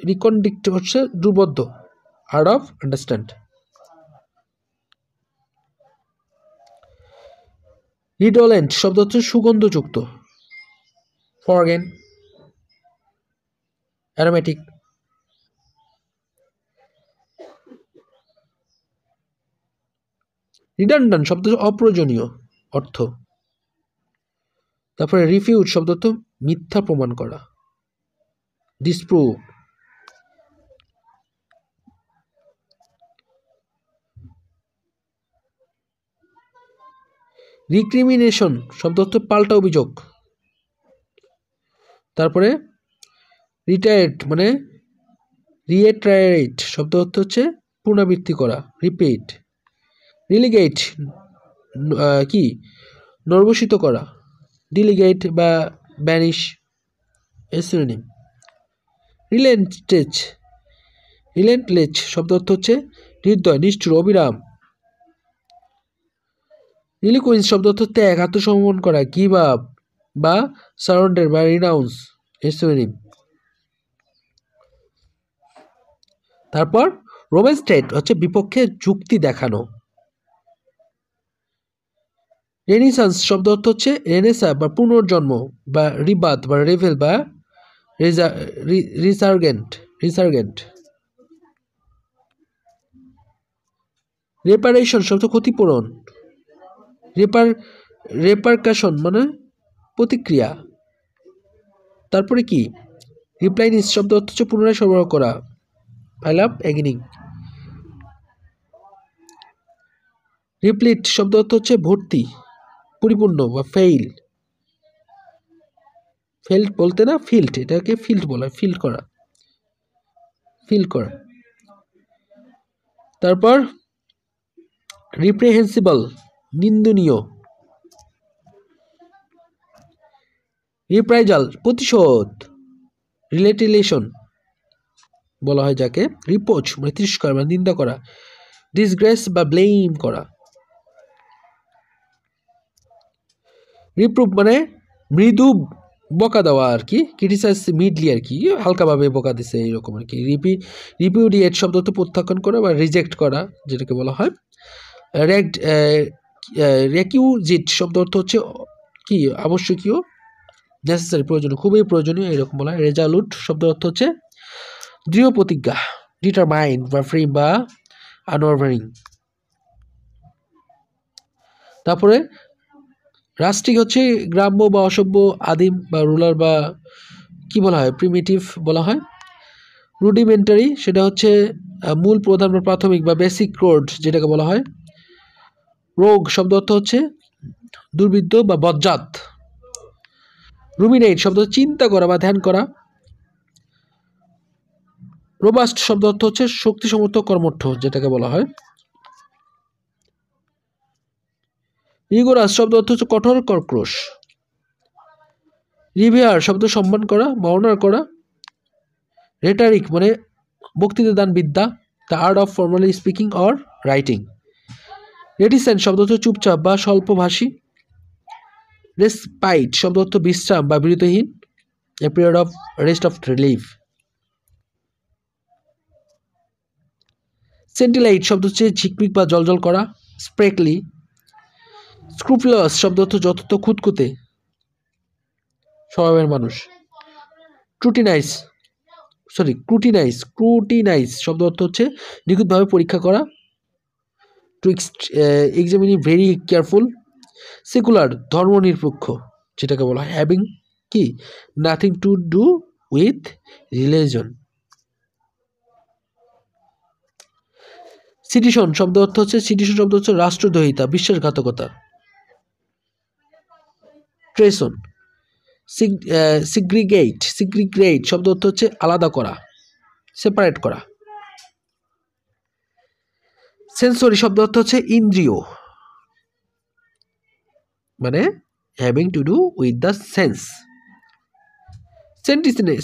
S1: রিকন্ডেক্ট হচ্ছে দুর্বোধ্য, হার্ড অফ আন্ডারস্ট্যান্ড। রিডোলেন্ট শব্দ হচ্ছে সুগন্ধযুক্ত। ফরগেন অ্যারোমেটিক। রিডান্ডেন্ট শব্দ হচ্ছে অপ্রয়োজনীয় অর্থ। তারপরে রিফিউট শব্দ অর্থ মিথ্যা প্রমাণ করা, ডিসপ্রুভ। রিক্রিমিনেশন শব্দ অর্থ পাল্টা অভিযোগ। তারপরে রিটায়ার্ড মানে রিয়েট্রায়ারেট শব্দ অর্থ হচ্ছে পুনরাবৃত্তি করা, রিপিট। রিলিগেট কি নর্বসিত করা, ডিলিগেট বা ব্যানিশ এর সিনোনিম। রিলেন্টলেস শব্দ অর্থ হচ্ছে হৃদয়, নিষ্ঠুর, অবিরাম। রিলিকুইন্স শব্দ অর্থ ত্যাগ, আত্মসমর্পণ করা, গিভ আপ বা সারেন্ডার বা রিনাউন্স এর সিনোনিম। তারপর রোমেস্টেট হচ্ছে বিপক্ষে যুক্তি দেখানো। রেনিসান্স শব্দ অর্থ হচ্ছে রেনেসা বা পুনর্জন্ম বা রিবাত বা রেভেল বা রিসার্গেন্ট। রেপারেশন শব্দ ক্ষতিপূরণ। রেপারকাশন মানে প্রতিক্রিয়া। তারপরে কি রিপ্লাইনিস শব্দ অর্থ হচ্ছে পুনরায় সরবরাহ করা, ফাইল আপ এগেনিং। রিপ্লিট শব্দ অর্থ হচ্ছে ভর্তি, পরিপূর্ণ বা ফেইল বলতে না ফিল্ড, এটাকে ফিল্ড বলা হয়, ফিল করা। তারপর রিপ্রেহেন্সিবল নিন্দনীয়। রিপ্রাইজাল প্রতিশোধ। রিলেটিলেশন বলা হয় যাকে। রিপোচ মানে তিরস্কার বা নিন্দা করা, ডিসগ্রেস বা ব্লেম করা। রিপ্রুভ মানে মৃদু বকা দেওয়া আর কি, ক্রিটিসাইজ মিডলি আর কি, হালকাভাবে বকা দিছে এইরকম আর কি। রিপিউডিয়েট শব্দ তো প্রত্যাখ্যান করা বা রিজেক্ট করা যেটাকে বলা হয়। রেকিউজিট শব্দ অর্থ হচ্ছে কি আবশ্যকীয়, নেসেসারি প্রয়োজনীয়, খুবই প্রয়োজনীয় এরকম বলা হয়। রেজালুট শব্দ অর্থ হচ্ছে দৃঢ় প্রতিজ্ঞা, ডিটারমাইন্ড বা ফ্রি বা আনওয়াভারিং। তারপরে রাষ্ট্রিক হচ্ছে গ্রাম্য বা অসভ্য, আদিম বা রুলার বা কি বলা হয় প্রিমিটিভ বলা হয়। রুডিমেন্টারি সেটা হচ্ছে মূল, প্রধান বা প্রাথমিক বা বেসিক কোড যেটাকে বলা হয়। রোগ শব্দ অর্থ হচ্ছে দুর্বৃত্ত বা বজ্জাত। রুমিনেট শব্দ চিন্তা করা বা ধ্যান করা। রোবাস্ট শব্দ অর্থ হচ্ছে শক্তিসমর্থ কর্মঠ যেটাকে বলা হয়। রিগোরাস শব্দ অর্থ হচ্ছে কঠোর, কর্কশ। রিভিয়ার শব্দ সম্মান করা বা অনার করা। রেটারিক মানে বক্তৃতা দান বিদ্যা, the art of formally speaking or writing. Reticent শব্দ অর্থ চুপচাপ বা স্বল্পভাষী। রেসপাইট শব্দ অর্থ বিশ্রাম বা বিরতিহীন, a period of rest of relief. Scintillate শব্দ হচ্ছে ঝিকমিক বা জলজল করা, স্প্রেকলি। স্ক্রুপুলাস শব্দ অর্থ যথার্থ, খুঁতখুঁতে স্বভাবের মানুষ। ক্রুটিনাইজ শব্দ অর্থ হচ্ছে নিখুঁতভাবে পরীক্ষা করা, two examine very careful. Secular ধর্মনিরপেক্ষ, যেটাকে বলা হয় হ্যাভিং কি nothing to do with religion. Sedition শব্দ অর্থ হচ্ছে রাষ্ট্রদ্রোহিতা, বিশ্বাসঘাতকতা। ট্রেসন। সিগ্রিগেট শব্দ অর্থ হচ্ছে আলাদা করা, সেপারেট করা। সেন্সরি শব্দ অর্থ হচ্ছে ইন্দ্রিয়, মানে having to do with the sense.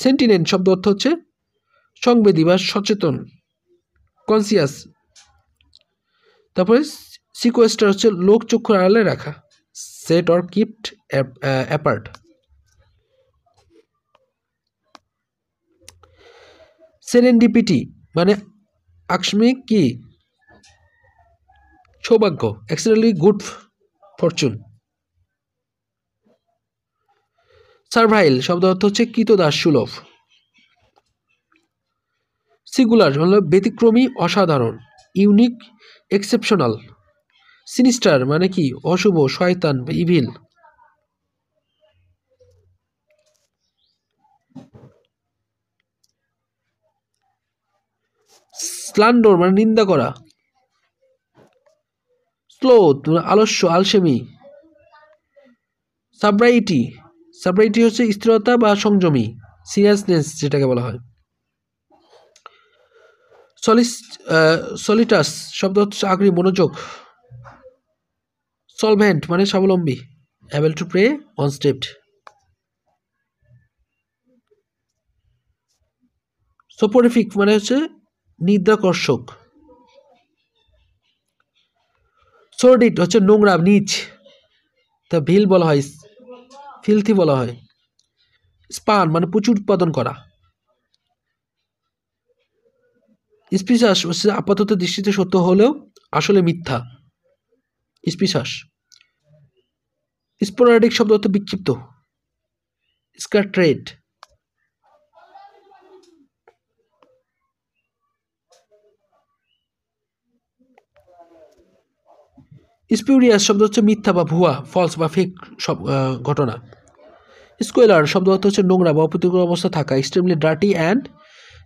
S1: Sentient শব্দ অর্থ হচ্ছে সংবেদী বা সচেতন, কনসিয়াস। তারপরে সিকোয়েস্টার হচ্ছে লোক চক্ষুর আড়ালে রাখা, set or kept apart. Serendipity মানে আকস্মিক কি সৌভাগ্য, অ্যাক্সিডেন্টালি গুড ফরচুন। সার্ভাইল শব্দ অর্থ হচ্ছে কৃতদাস, সুলভ। সিঙ্গুলার হলো ব্যতিক্রমী, অসাধারণ, ইউনিক, এক্সেপশনাল। সিনিস্টার মানে কি অশুভ, শয়তান বা ইভিল। স্ল্যান্ডর মানে নিন্দা করা। স্লোথ মানে আলস্য, আলসেমি। সাবরাইটি হচ্ছে স্থিরতা বা সংযমী, সিরিয়াসনেস যেটাকে বলা হয়। সলিটাস শব্দ হচ্ছে আগ্রহী, মনোযোগ। সলভেন্ট মানে স্বাবলম্বী, able to pray on stepped. Soporific মানে হচ্ছে নিদ্রাকর্ষক। সোরডিট হচ্ছে নোংরা, নিচ, তা ভিল বলা হয়, ফিলথি বলা হয়। স্পান মানে প্রচুর উৎপাদন করা। স্পিসাস হচ্ছে আপাতত দৃষ্টিতে সত্য হলেও আসলে মিথ্যা, স্পিসাস। স্পোরাডিক শব্দ অর্থ বিক্ষিপ্ত, স্ক্যাট্রেড। স্পিউরিয়াস শব্দ হচ্ছে মিথ্যা বা ভুয়া, ফলস বা ফেক সব ঘটনা। স্কোয়েলার শব্দ অর্থ হচ্ছে নোংরা বা অপ্রীতিকর অবস্থা থাকা, এক্সট্রিমলি ডার্টি অ্যান্ড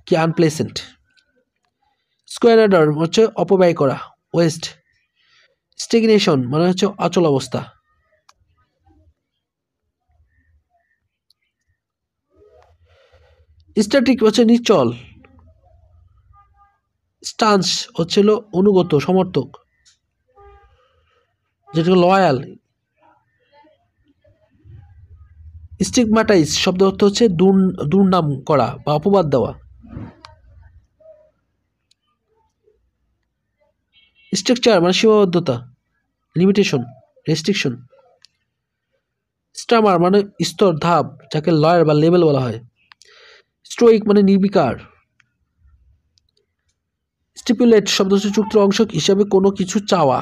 S1: কি আনপ্লেসেন্ট। স্কোয়ারাডার হচ্ছে অপব্যয় করা, ওয়েস্ট। স্টেগনেশন মানে হচ্ছে অচল অবস্থা। স্ট্যাটিক হচ্ছে নিশ্চল। স্টান্স হচ্ছিল অনুগত, সমর্থক, যেটা লয়াল। স্টিগমাটাইজ শব্দ অর্থ হচ্ছে দুর্নাম করা বা অপবাদ দেওয়া। স্ট্রাকচার মানে সীমাবদ্ধতা, লিমিটেশন, রেস্ট্রিকশন। স্টামার মানে স্তর, ধাপ, যাকে লয়ার বা লেভেল বলা হয়। স্টোইক মানে নির্বিকার। স্টিপুলেট শব্দ হচ্ছে চুক্তির অংশ হিসাবে কোনো কিছু চাওয়া।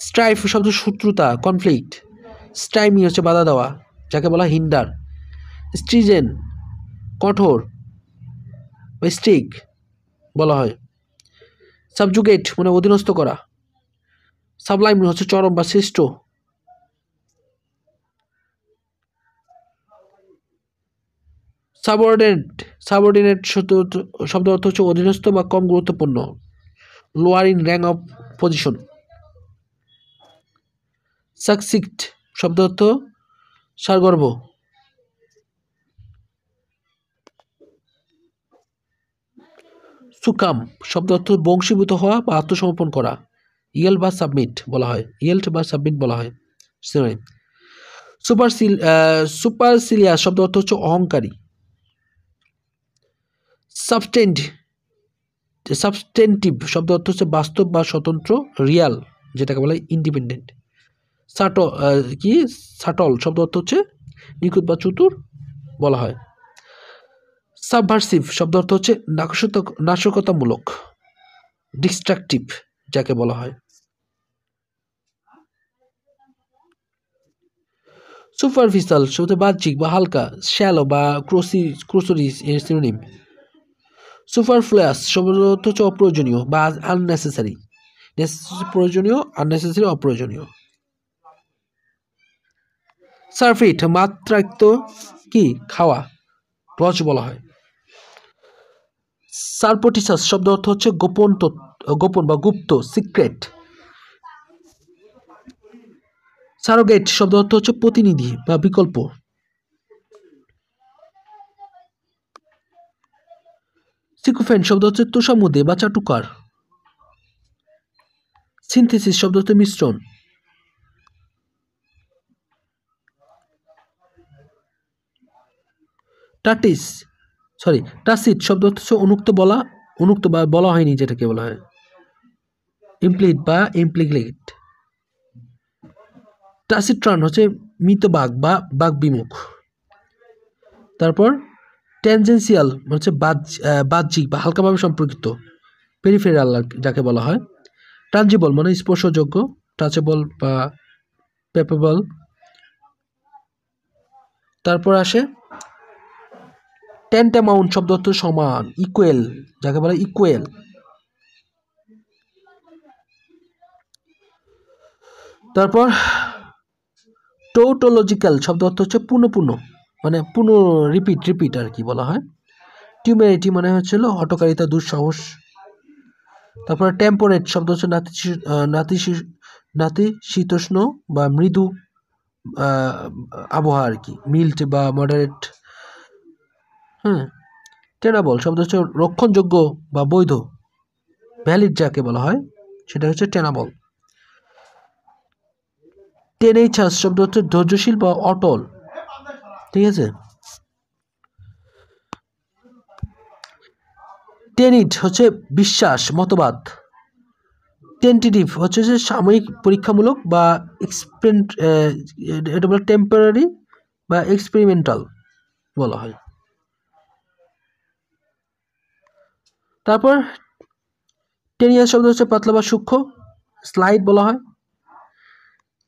S1: স্ট্রাইফ শব্দ শত্রুতা, কনফ্লিক্ট। স্টাইমি হচ্ছে বাধা দেওয়া, যাকে বলা হিন্ডার। স্ট্রিজেন কঠোর বা স্টিক বলা হয়। সাবজুগেট মানে অধীনস্থ করা। সাবলাইম হচ্ছে চরম বা শ্রেষ্ঠ। সাবঅর্ডিনেট শব্দ অর্থ হচ্ছে অধীনস্থ বা কম গুরুত্বপূর্ণ, lower in rank of position. Succinct শব্দ অর্থ সারগর্ভ। সুকাম শব্দ অর্থ বংশীভূত হওয়া বা আত্মসমর্পণ করা, ইয়েল্ড বা সাবমিট বলা হয়, ইয়েল্ড বা সাবমিট বলা হয় সিনোনিম। সুপারসিলিয়াস শব্দ অর্থ হচ্ছে অহংকারী। সাবস্টেন্টিভ শব্দ অর্থ হচ্ছে বাস্তব বা স্বতন্ত্র, রিয়াল যেটাকে বলা হয় ইন্ডিপেন্ডেন্ট। সাটল শব্দ অর্থ হচ্ছে নিখুঁত বা চতুর বলা হয়। সাবভার্সিভ শব্দ অর্থ হচ্ছে নাশকতামূলক, ডিস্ট্রাকটিভ যাকে বলা হয়। সুপারফিশাল শব্দ বাহ্যিক বা হালকা, শ্যালো বা ক্রোসরিস এর সিনোনিম। সুপারফ্লুয়াস শব্দ অর্থ হচ্ছে অপ্রয়োজনীয় বা আননেসেসারি, প্রয়োজনীয়, আননেসেসারি অপ্রয়োজনীয়। সারফিট মাত্রাক্ত কি খাওয়া, রস বলা হয়। সারপোটিসাস শব্দ অর্থ হচ্ছে গোপন বা গুপ্ত, সিক্রেট। সারোগেট শব্দ অর্থ হচ্ছে প্রতিনিধি বা বিকল্প। সিকোফেন্ট শব্দ হচ্ছে তোষামোদে বা চাটুকার। সিনথেসিস শব্দ হচ্ছে মিশ্রণ। টাসিট শব্দ হচ্ছে অনুক্ত বা বলা হয়নি যেটাকে বলা হয়, ইমপ্লিট বা ইমপ্লিকেট। টাসিট্রান হচ্ছে মৃত বাঘ বা বাঘ বিমুখ। তারপর ট্যানজেন্সিয়াল হচ্ছে বাহ্যিক বা হালকাভাবে সম্পর্কিত, পেরিফেরাল যাকে বলা হয়। ট্রানজিবল মানে স্পর্শযোগ্য, টাচেবল বা পেপেবল। তারপর আসে ট্যান্টামাউন্ট শব্দ অর্থ সমান, ইকুয়েল যাকে বলে ইকুয়েল। তারপর টোটোলজিক্যাল শব্দ অর্থ হচ্ছে পুনঃ মানে রিপিট আর কি বলা হয়। টিউমেরিটি মানে হচ্ছিল হঠকারিতা, দুঃসাহস। তারপরে টেম্পোরেট শব্দ হচ্ছে নাতিশীতোষ্ণ বা মৃদু আবহাওয়া আর কি, মিল্ড বা মডারেট। টেনাবল শব্দ হচ্ছে রক্ষণযোগ্য বা বৈধ, ভ্যালিড যাকে বলা হয় সেটা হচ্ছে টেনাবল। টেনেচাস শব্দ হচ্ছে ধৈর্যশীল বা অটল, ঠিক আছে। টেনিট হচ্ছে বিশ্বাস, মতবাদ। টেন্টেটিভ হচ্ছে যে সাময়িক, পরীক্ষামূলক বা এটা বলে টেম্পোরারি বা এক্সপেরিমেন্টাল বলা হয়। তারপর টেনিয়াস শব্দ হচ্ছে পাতলা বা সূক্ষ্ম, স্লাইড বলা হয়।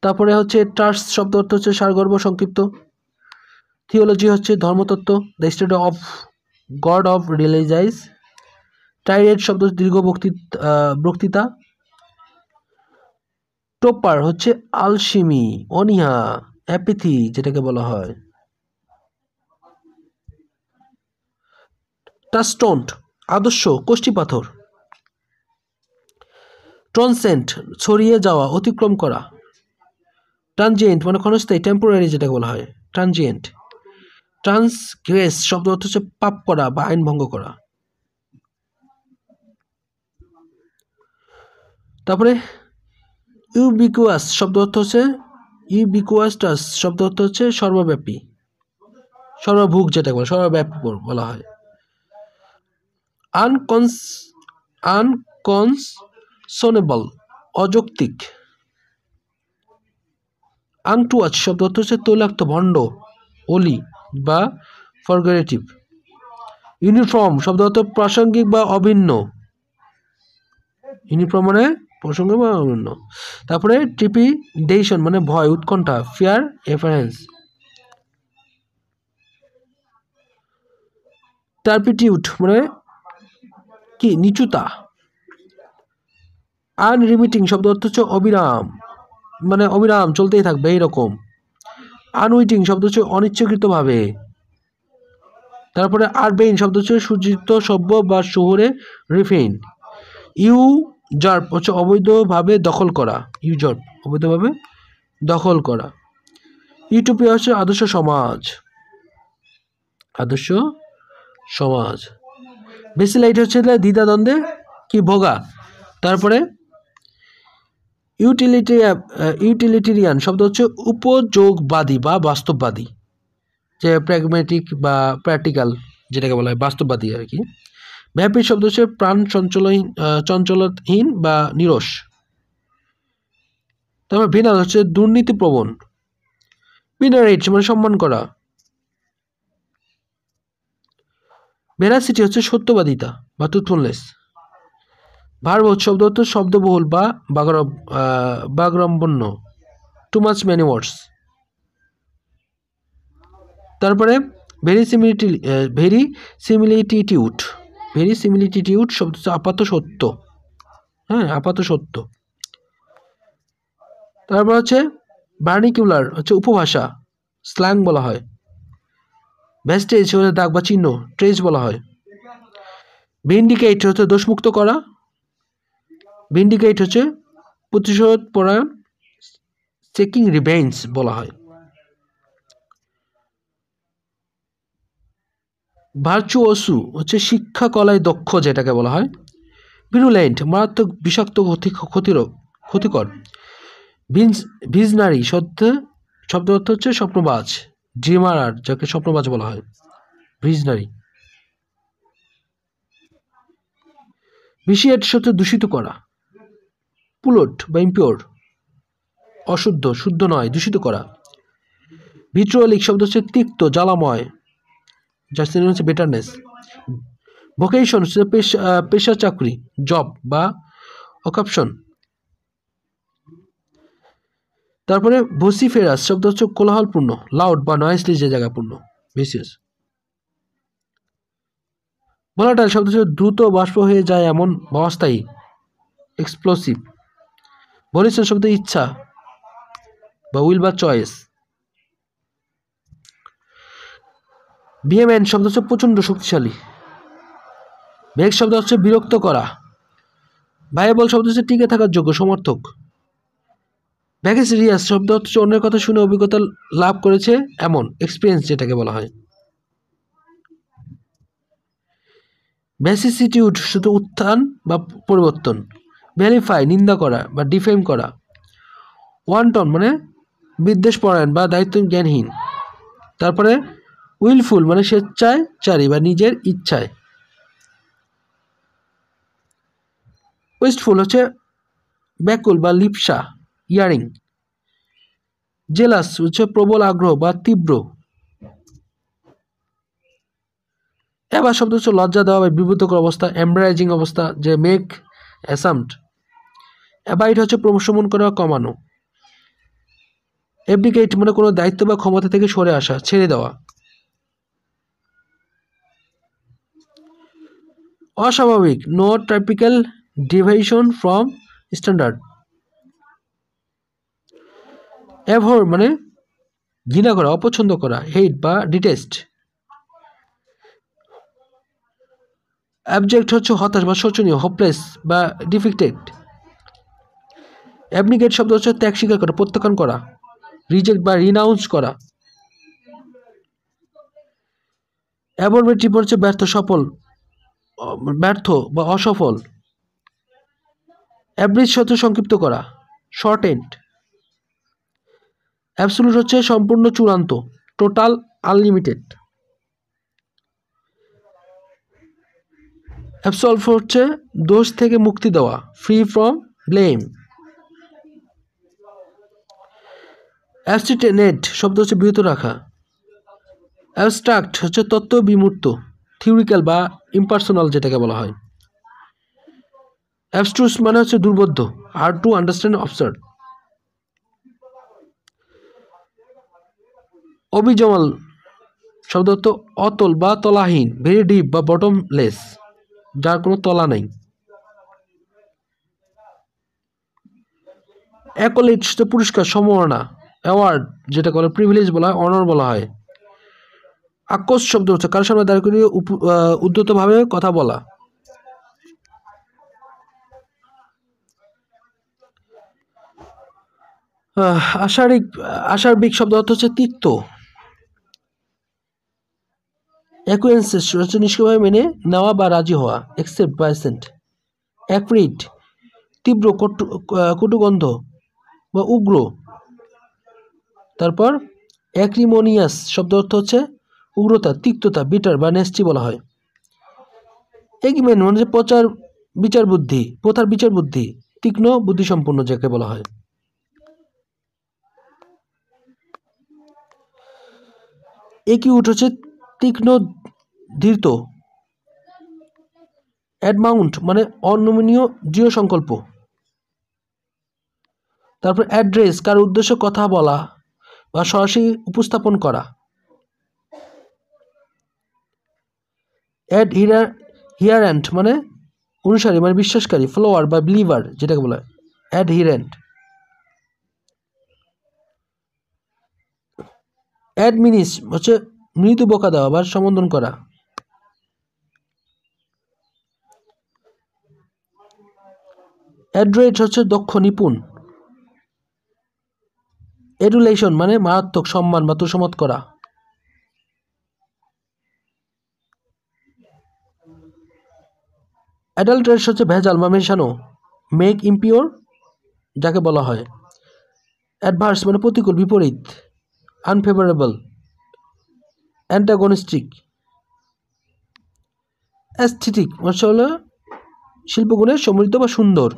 S1: তারপরে হচ্ছে টার্স শব্দ অর্থ হচ্ছে সারগর্ভ, সংক্ষিপ্ত। থিওলজি হচ্ছে ধর্মতত্ত্ব, the study of God of religions. Tirade শব্দ দীর্ঘ বক্তৃতা। টোপার হচ্ছে আলসেমি, অনীহা, অ্যাপিথি যেটাকে বলা হয়। টাস্টোন আদর্শ, কষ্টি পাথর। ট্রান্সেন্ট ছড়িয়ে যাওয়া, অতিক্রম করা। ট্রানজিয়েন্ট মানে ক্ষণস্থায়ী, টেম্পোরারি যেটাকে বলা হয় ট্রানজিয়েন্ট। ট্রান্সগ্রেস শব্দ অর্থ হচ্ছে পাপ করা বা আইন ভঙ্গ করা। তারপরে ইউবিকুয়াস শব্দ অর্থ হচ্ছে ইউবিকুয়াস্টাস শব্দ অর্থ হচ্ছে সর্বব্যাপী, সর্বভুক যেটাকে বলে, সর্বব্যাপী বলা হয়। আনকনসোনেবল অযৌক্তিক। আংটুয়াচ শব্দ অর্থ হচ্ছে তৈলাক্ত, ভণ্ড, অলি বা ফরগারেটিভ। ইউনিফর্ম শব্দ অর্থ প্রাসঙ্গিক বা অভিন্ন, ইউনিফর্ম মানে প্রাসঙ্গিক বা অভিন্ন। তারপরে ট্রিপিডেশন মানে ভয়, উৎকণ্ঠা, ফিয়ার এফারেন্স। টার্পিটিউড মানে কি, নিচুতা। আনরিমিটিং শব্দ অর্থ হচ্ছে অবিরাম, মানে অবিরাম চলতেই থাকবে এইরকম। আনউইটিং শব্দ হচ্ছে অনিচ্ছাকৃতভাবে। তারপরে আরবেইন শব্দ হচ্ছে সুচিত, সভ্য বা শহুরে, রিফেইন। ইউজার্প হচ্ছে অবৈধভাবে দখল করা, ইউজার্প অবৈধভাবে দখল করা। ইউটোপিয়া হচ্ছে আদর্শ সমাজ, আদর্শ সমাজ। বেসিলাইট হচ্ছে দ্বিধাদ্বন্দ্বে কি ভোগা। তারপরে ইউটিলিটেরিয়ান শব্দ হচ্ছে উপযোগবাদী বা বাস্তববাদী, যে প্র্যাগম্যাটিক বা প্র্যাকটিক্যাল যেটাকে বলা হয় বাস্তববাদী আর কি। ভ্যাপিড শব্দ হচ্ছে প্রাণ চঞ্চলহীন বা নিরস। তারপর ভিনাল হচ্ছে দুর্নীতিপ্রবণ। ভিনারেট মানে সম্মান করা। ভেরাসিটি হচ্ছে সত্যবাদিতা বা ট্রুথফুলনেস। ভার্ব শব্দ হচ্ছে শব্দবহুল বা বাগরম্বন্য, টু মাচ ম্যানি ওয়ার্ডস। তারপরে ভেরিসিমিলিটিটিউড শব্দ হচ্ছে আপাত সত্য। হ্যাঁ, আপাত সত্য। তারপর হচ্ছে ভার্নিকুলার হচ্ছে উপভাষা, স্ল্যাং বলা হয়। ভেস্টেজ হচ্ছে দাগ বা চিহ্ন, ট্রেস বলা হয়। ভিন্ডিকেট হচ্ছে দোষমুক্ত করা। ভিন্ডিকেট হচ্ছে প্রতিশোধ পরায়ণ, চেকিং রিভেঞ্জ বলা হয়। ভার্চুওসু হচ্ছে শিক্ষা কলায় দক্ষ যেটাকে বলা হয়। ভিরুলেন্ট মারাত্মক বিষাক্ত ক্ষতিকর। ভিজনারি শব্দ অর্থ হচ্ছে স্বপ্নবাজ, ড্রিমার যাকে স্বপ্নবাজ বলা হয়, ভিজনারি। ভিশিয়েট হচ্ছে দূষিত করা। পুলট বা ইমপিওর অশুদ্ধ, শুদ্ধ নয়, দূষিত করা। ভিট্রোলিক শব্দ হচ্ছে তিক্ত, জ্বালাময়, যার সিনোনিম হচ্ছে বেটারনেস। ভোকেশন হচ্ছে পেশা চাকরি, জব বা অকাপশন। তারপরে ভোসিফেরাস শব্দ হচ্ছে কোলাহলপূর্ণ, লাউড বা নয়েসলি যে জায়গাপূর্ণ, ভিসিয়াস। ভোলাটাইল শব্দ হচ্ছে দ্রুত বাষ্প হয়ে যায় এমন বা অস্থায়ী, এক্সপ্লোসিভ। ভলিউশন শব্দ ইচ্ছা বা উইল বা চয়েস। ভিএমএন শব্দ হচ্ছে প্রচণ্ড শক্তিশালী। ভেগ শব্দ হচ্ছে বিরক্ত করা। ভাইয়েবল শব্দ হচ্ছে টিকে থাকার যোগ্য, সমর্থক। ভ্যাকেসিরিয়াস শব্দ হচ্ছে অন্যের কথা শুনে অভিজ্ঞতা লাভ করেছে এমন, এক্সপিরিয়েন্স যেটাকে বলা হয়। ভ্যাসিসিটিউড শুধু উত্থান বা পরিবর্তন। ভ্যালিফাই নিন্দা করা বা ডিফেম করা। ওয়ান্টন মানে বিদ্বেষপরায়ণ বা দায়িত্ব জ্ঞানহীন। তারপরে উইলফুল মানে স্বেচ্ছাচারী বা নিজের ইচ্ছায়। ওয়েস্টফুল হচ্ছে ব্যাকুল বা লিপসা, ইয়ারিং। জেলাস হচ্ছে প্রবল আগ্রহ বা তীব্র। এবার শব্দ হচ্ছে লজ্জা দেওয়া বা বিব্রতকর অবস্থা, এমব্রারাইজিং অবস্থা, যে মেক অ্যাসাম্পড। অ্যাবাইড হচ্ছে প্রশমন করা, কমানো। অ্যাবডিকেট মানে কোনো দায়িত্ব বা ক্ষমতা থেকে সরে আসা, ছেড়ে দেওয়া। অস্বাভাবিক, no typical deviation from standard. Abhor মানে ঘৃণা করা, অপছন্দ করা, হেট বা ডিটেস্ট। অ্যাবজেক্ট হচ্ছে হতাশ বা শোচনীয়, হোপলেস বা ডিফিক্টেড। অ্যাবনিকেট শব্দ হচ্ছে ত্যাগ স্বীকার করা, প্রত্যাখ্যান করা, রিজেক্ট বা রিনাউন্স করা। অ্যাবরমেটিভ হচ্ছে ব্যর্থ বা অসফল। অ্যাব্রিজ হচ্ছে সংক্ষিপ্ত করা, শর্ট এন্ড। অ্যাবসোলুট হচ্ছে সম্পূর্ণ চূড়ান্ত, টোটাল, আনলিমিটেড। অ্যাবসলভ হচ্ছে দোষ থেকে মুক্তি দেওয়া, ফ্রি ফ্রম ব্লেম। অ্যাবস্টিনেট শব্দ হচ্ছে বিরত রাখা। অ্যাবস্ট্রাক্ট হচ্ছে তত্ত্ব বিমূর্ত, থিওরিক্যাল বা ইম্পার্সোনাল যেটাকে বলা হয়। অ্যাবস্ট্রুস মানে হচ্ছে দুর্বোধ্য, হার্ড টু আন্ডারস্ট্যান্ড, অবসার্ড। অবিজমাল শব্দ হচ্ছে অতল বা তলাহীন, ভেরি ডিপ বা বটমলেস, যার কোনো তলা নেই। অ্যাকোলেট পুরস্কার, সম্মাননা, অ্যাওয়ার্ড যেটা বলে প্রিভিলেজ বলা হয়, অনার বলা হয়। আক্রোশ শব্দ হচ্ছে কারোর সামনে দাঁড় করিয়ে উদ্ধতভাবে কথা বলা। আষাঢ়িক শব্দ অর্থ হচ্ছে তিক্ত। অ্যাকুয়েন্সেস হচ্ছে নিষ্ক্রিয়ভাবে মেনে নেওয়া বা রাজি হওয়া, অ্যাকসেপ্ট বা অ্যাসেন্ট। অ্যাক্রিড তীব্র কটুগন্ধ বা উগ্র। তারপর অ্যাক্রিমোনিয়াস শব্দ অর্থ হচ্ছে উগ্রতা, তিক্ততা, বিটার বা নেস্টি বলা হয়। এগমেন মানে প্রথার বিচার বুদ্ধি, তীক্ষ্ণ বুদ্ধিসম্পন্ন যাকে বলা হয়। একিউট হচ্ছে তীক্ষ্ণ ধীর্ত। অ্যাডমাউন্ট মানে অনমনীয় দৃঢ় সংকল্প। তারপর অ্যাড্রেস কার উদ্দেশ্যে কথা বলা বা সরাসরি উপস্থাপন করা। অ্যাডহিয়ারেন্ট মানে অনুসারী মানে বিশ্বাসকারী, ফলোয়ার বা বিলিভার যেটাকে বলা হয় অ্যাডহিরেন্ট। অ্যাডমিনিস হচ্ছে মৃদু বকা দেওয়া বা সম্বোধন করা। অ্যাড্রেট হচ্ছে দক্ষ, নিপুণ। এডুলেশন মানে মারাত্মক সম্মান বা তোষামত করা। অ্যাডাল্টারেট হচ্ছে ভেজাল বা মেশানো, মেক ইমপিওর যাকে বলা হয়। অ্যাডভার্স মানে প্রতিকূল, বিপরীত, আনফেভারেবল, অ্যান্টাগনিস্টিক। অ্যাস্থেটিক মানে হলো শিল্পগুণে সমৃদ্ধ বা সুন্দর।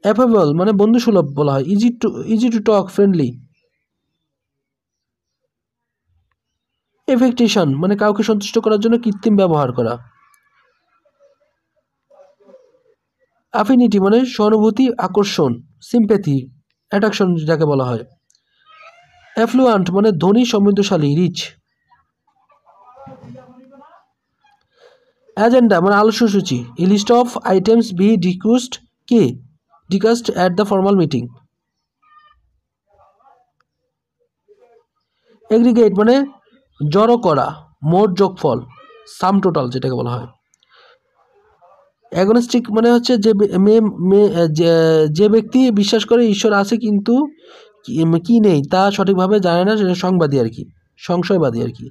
S1: অ্যাফেবল মানে বন্ধুসুলভ বলা হয়, ইজি টু টক, ফ্রেন্ডলি। এফেক্টেশন মানে কাউকে সন্তুষ্ট করার জন্য কৃত্রিম ব্যবহার করা। অ্যাফিনিটি মানে সহানুভূতি, আকর্ষণ, সিম্প্যাথি, অ্যাট্রাকশন যাকে বলা হয়। অ্যাফ্লুয়েন্ট মানে ধনী, সমৃদ্ধশালী, রিচ। অ্যাজেন্ডা মানে আলোচনাসূচি, a list of items be discussed at the formal meeting. Aggregate মানে জড়ো করা, মোট যোগফল, সাম টোটাল যেটাকে বলা হয়। অ্যাগনস্টিক মানে হচ্ছে যে ব্যক্তি বিশ্বাস করে ঈশ্বর আছে কিন্তু কি নেই তা সঠিকভাবে জানে না, সেটা সংবাদী আর কি, সংশয়বাদী আর কি।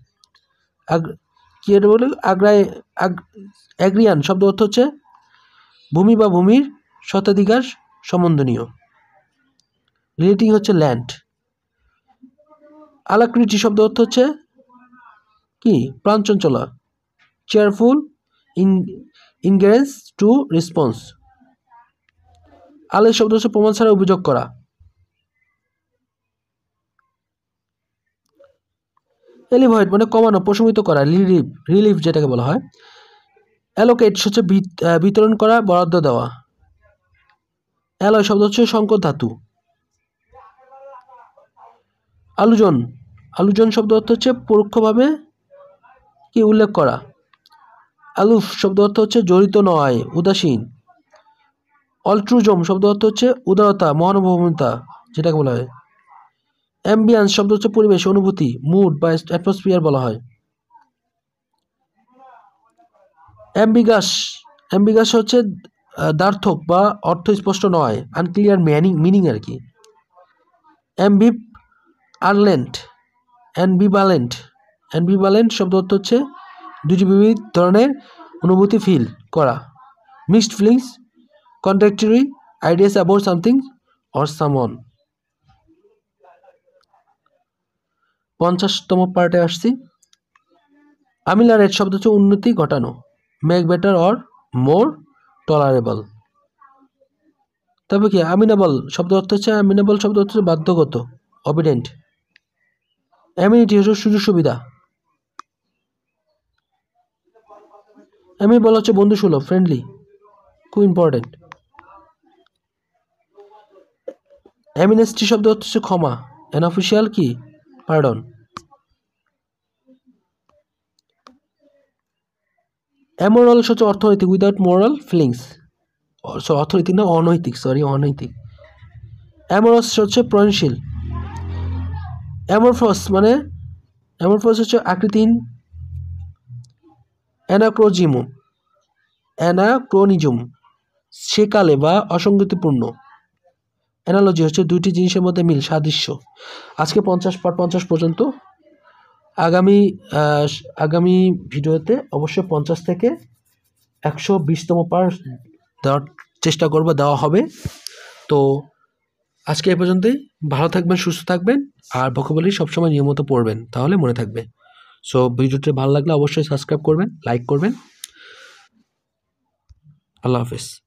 S1: কি এটা বলে অ্যাগ্রিয়ান শব্দ অর্থ হচ্ছে ভূমি বা ভূমির স্বত্বাধিকার সম্বন্ধনীয়। রিলেটিং হচ্ছে ল্যান্ড। আলাক্রিটি শব্দ অর্থ হচ্ছে কি প্রাণচঞ্চলা, চেয়ারফুল, ইনগ্রেস টু রেসপন্স। আলের শব্দ হচ্ছে প্রমাণ ছাড়া অভিযোগ করা। এলিভয়েড মানে কমানো, প্রশমিত করা, রিলিফ যেটাকে বলা হয়। অ্যালোকেট হচ্ছে বিতরণ করা, বরাদ্দ দেওয়া। অ্যালয় শব্দ হচ্ছে সংকর ধাতু। আলুজন শব্দ অর্থ হচ্ছে পরোক্ষভাবে কি উল্লেখ করা। আলুফ শব্দ অর্থ হচ্ছে জড়িত নয়, উদাসীন। অল্ট্রুজম শব্দ অর্থ হচ্ছে উদারতা, মহানুভবতা যেটাকে বলা হয়। অ্যাম্বিয়েন্স শব্দ হচ্ছে পরিবেশ, অনুভূতি, মুড বা অ্যাটমসফিয়ার বলা হয়। অ্যাম্বিগাস হচ্ছে দ্বার্থক বা অর্থ স্পষ্ট নয়, আনক্লিয়ার মিনিং আর কি। অ্যাম্বিভালেন্ট শব্দ অর্থ হচ্ছে দুটি বিবিধ ধরনের অনুভূতি ফিল করা। Mixed feelings, contradictory ideas about something or someone. 50তম পার্টে আসছি। আমিলারেট শব্দ হচ্ছে উন্নতি ঘটানো, make better or more tolerable. তবে কি আমিনেবল শব্দ অর্থ হচ্ছে বাধ্যগত, অবিডেন্ট। অ্যামিনিটি হচ্ছে সুযোগ সুবিধা। বলা হচ্ছে বন্ধুসুলভ, ফ্রেন্ডলি, খুব ইম্পর্টেন্ট। অ্যামিনেস্টি শব্দ হচ্ছে ক্ষমা, অ্যানঅফিশিয়াল কি পার্ডন। অ্যামোরাল হচ্ছে অর্থনৈতিক, উইদাউট মোরাল ফিলিংস, অর্থনৈতিক না অনৈতিক, অনৈতিক। অ্যামোরাস হচ্ছে প্রয়নশীল। অ্যামোরফাস হচ্ছে আকৃতিহীন। অ্যানাক্রোনিজম সেকালে বা অসঙ্গতিপূর্ণ। অ্যানালজি হচ্ছে দুইটি জিনিসের মধ্যে মিল, সাদৃশ্য। আজকে 50 পর্যন্ত। আগামী আগামী ভিডিওতে অবশ্যই 50 থেকে 120তম পার্ট দেওয়ার চেষ্টা করব, দেওয়া হবে। তো আজকে এ পর্যন্তই। ভালো থাকবেন, সুস্থ থাকবেন, আর ভোকাবুলারি সবসময় নিয়মিত পড়বেন, তাহলে মনে থাকবে। সো ভিডিওটি ভালো লাগলে অবশ্যই সাবস্ক্রাইব করবেন, লাইক করবেন। আল্লাহ হাফেজ।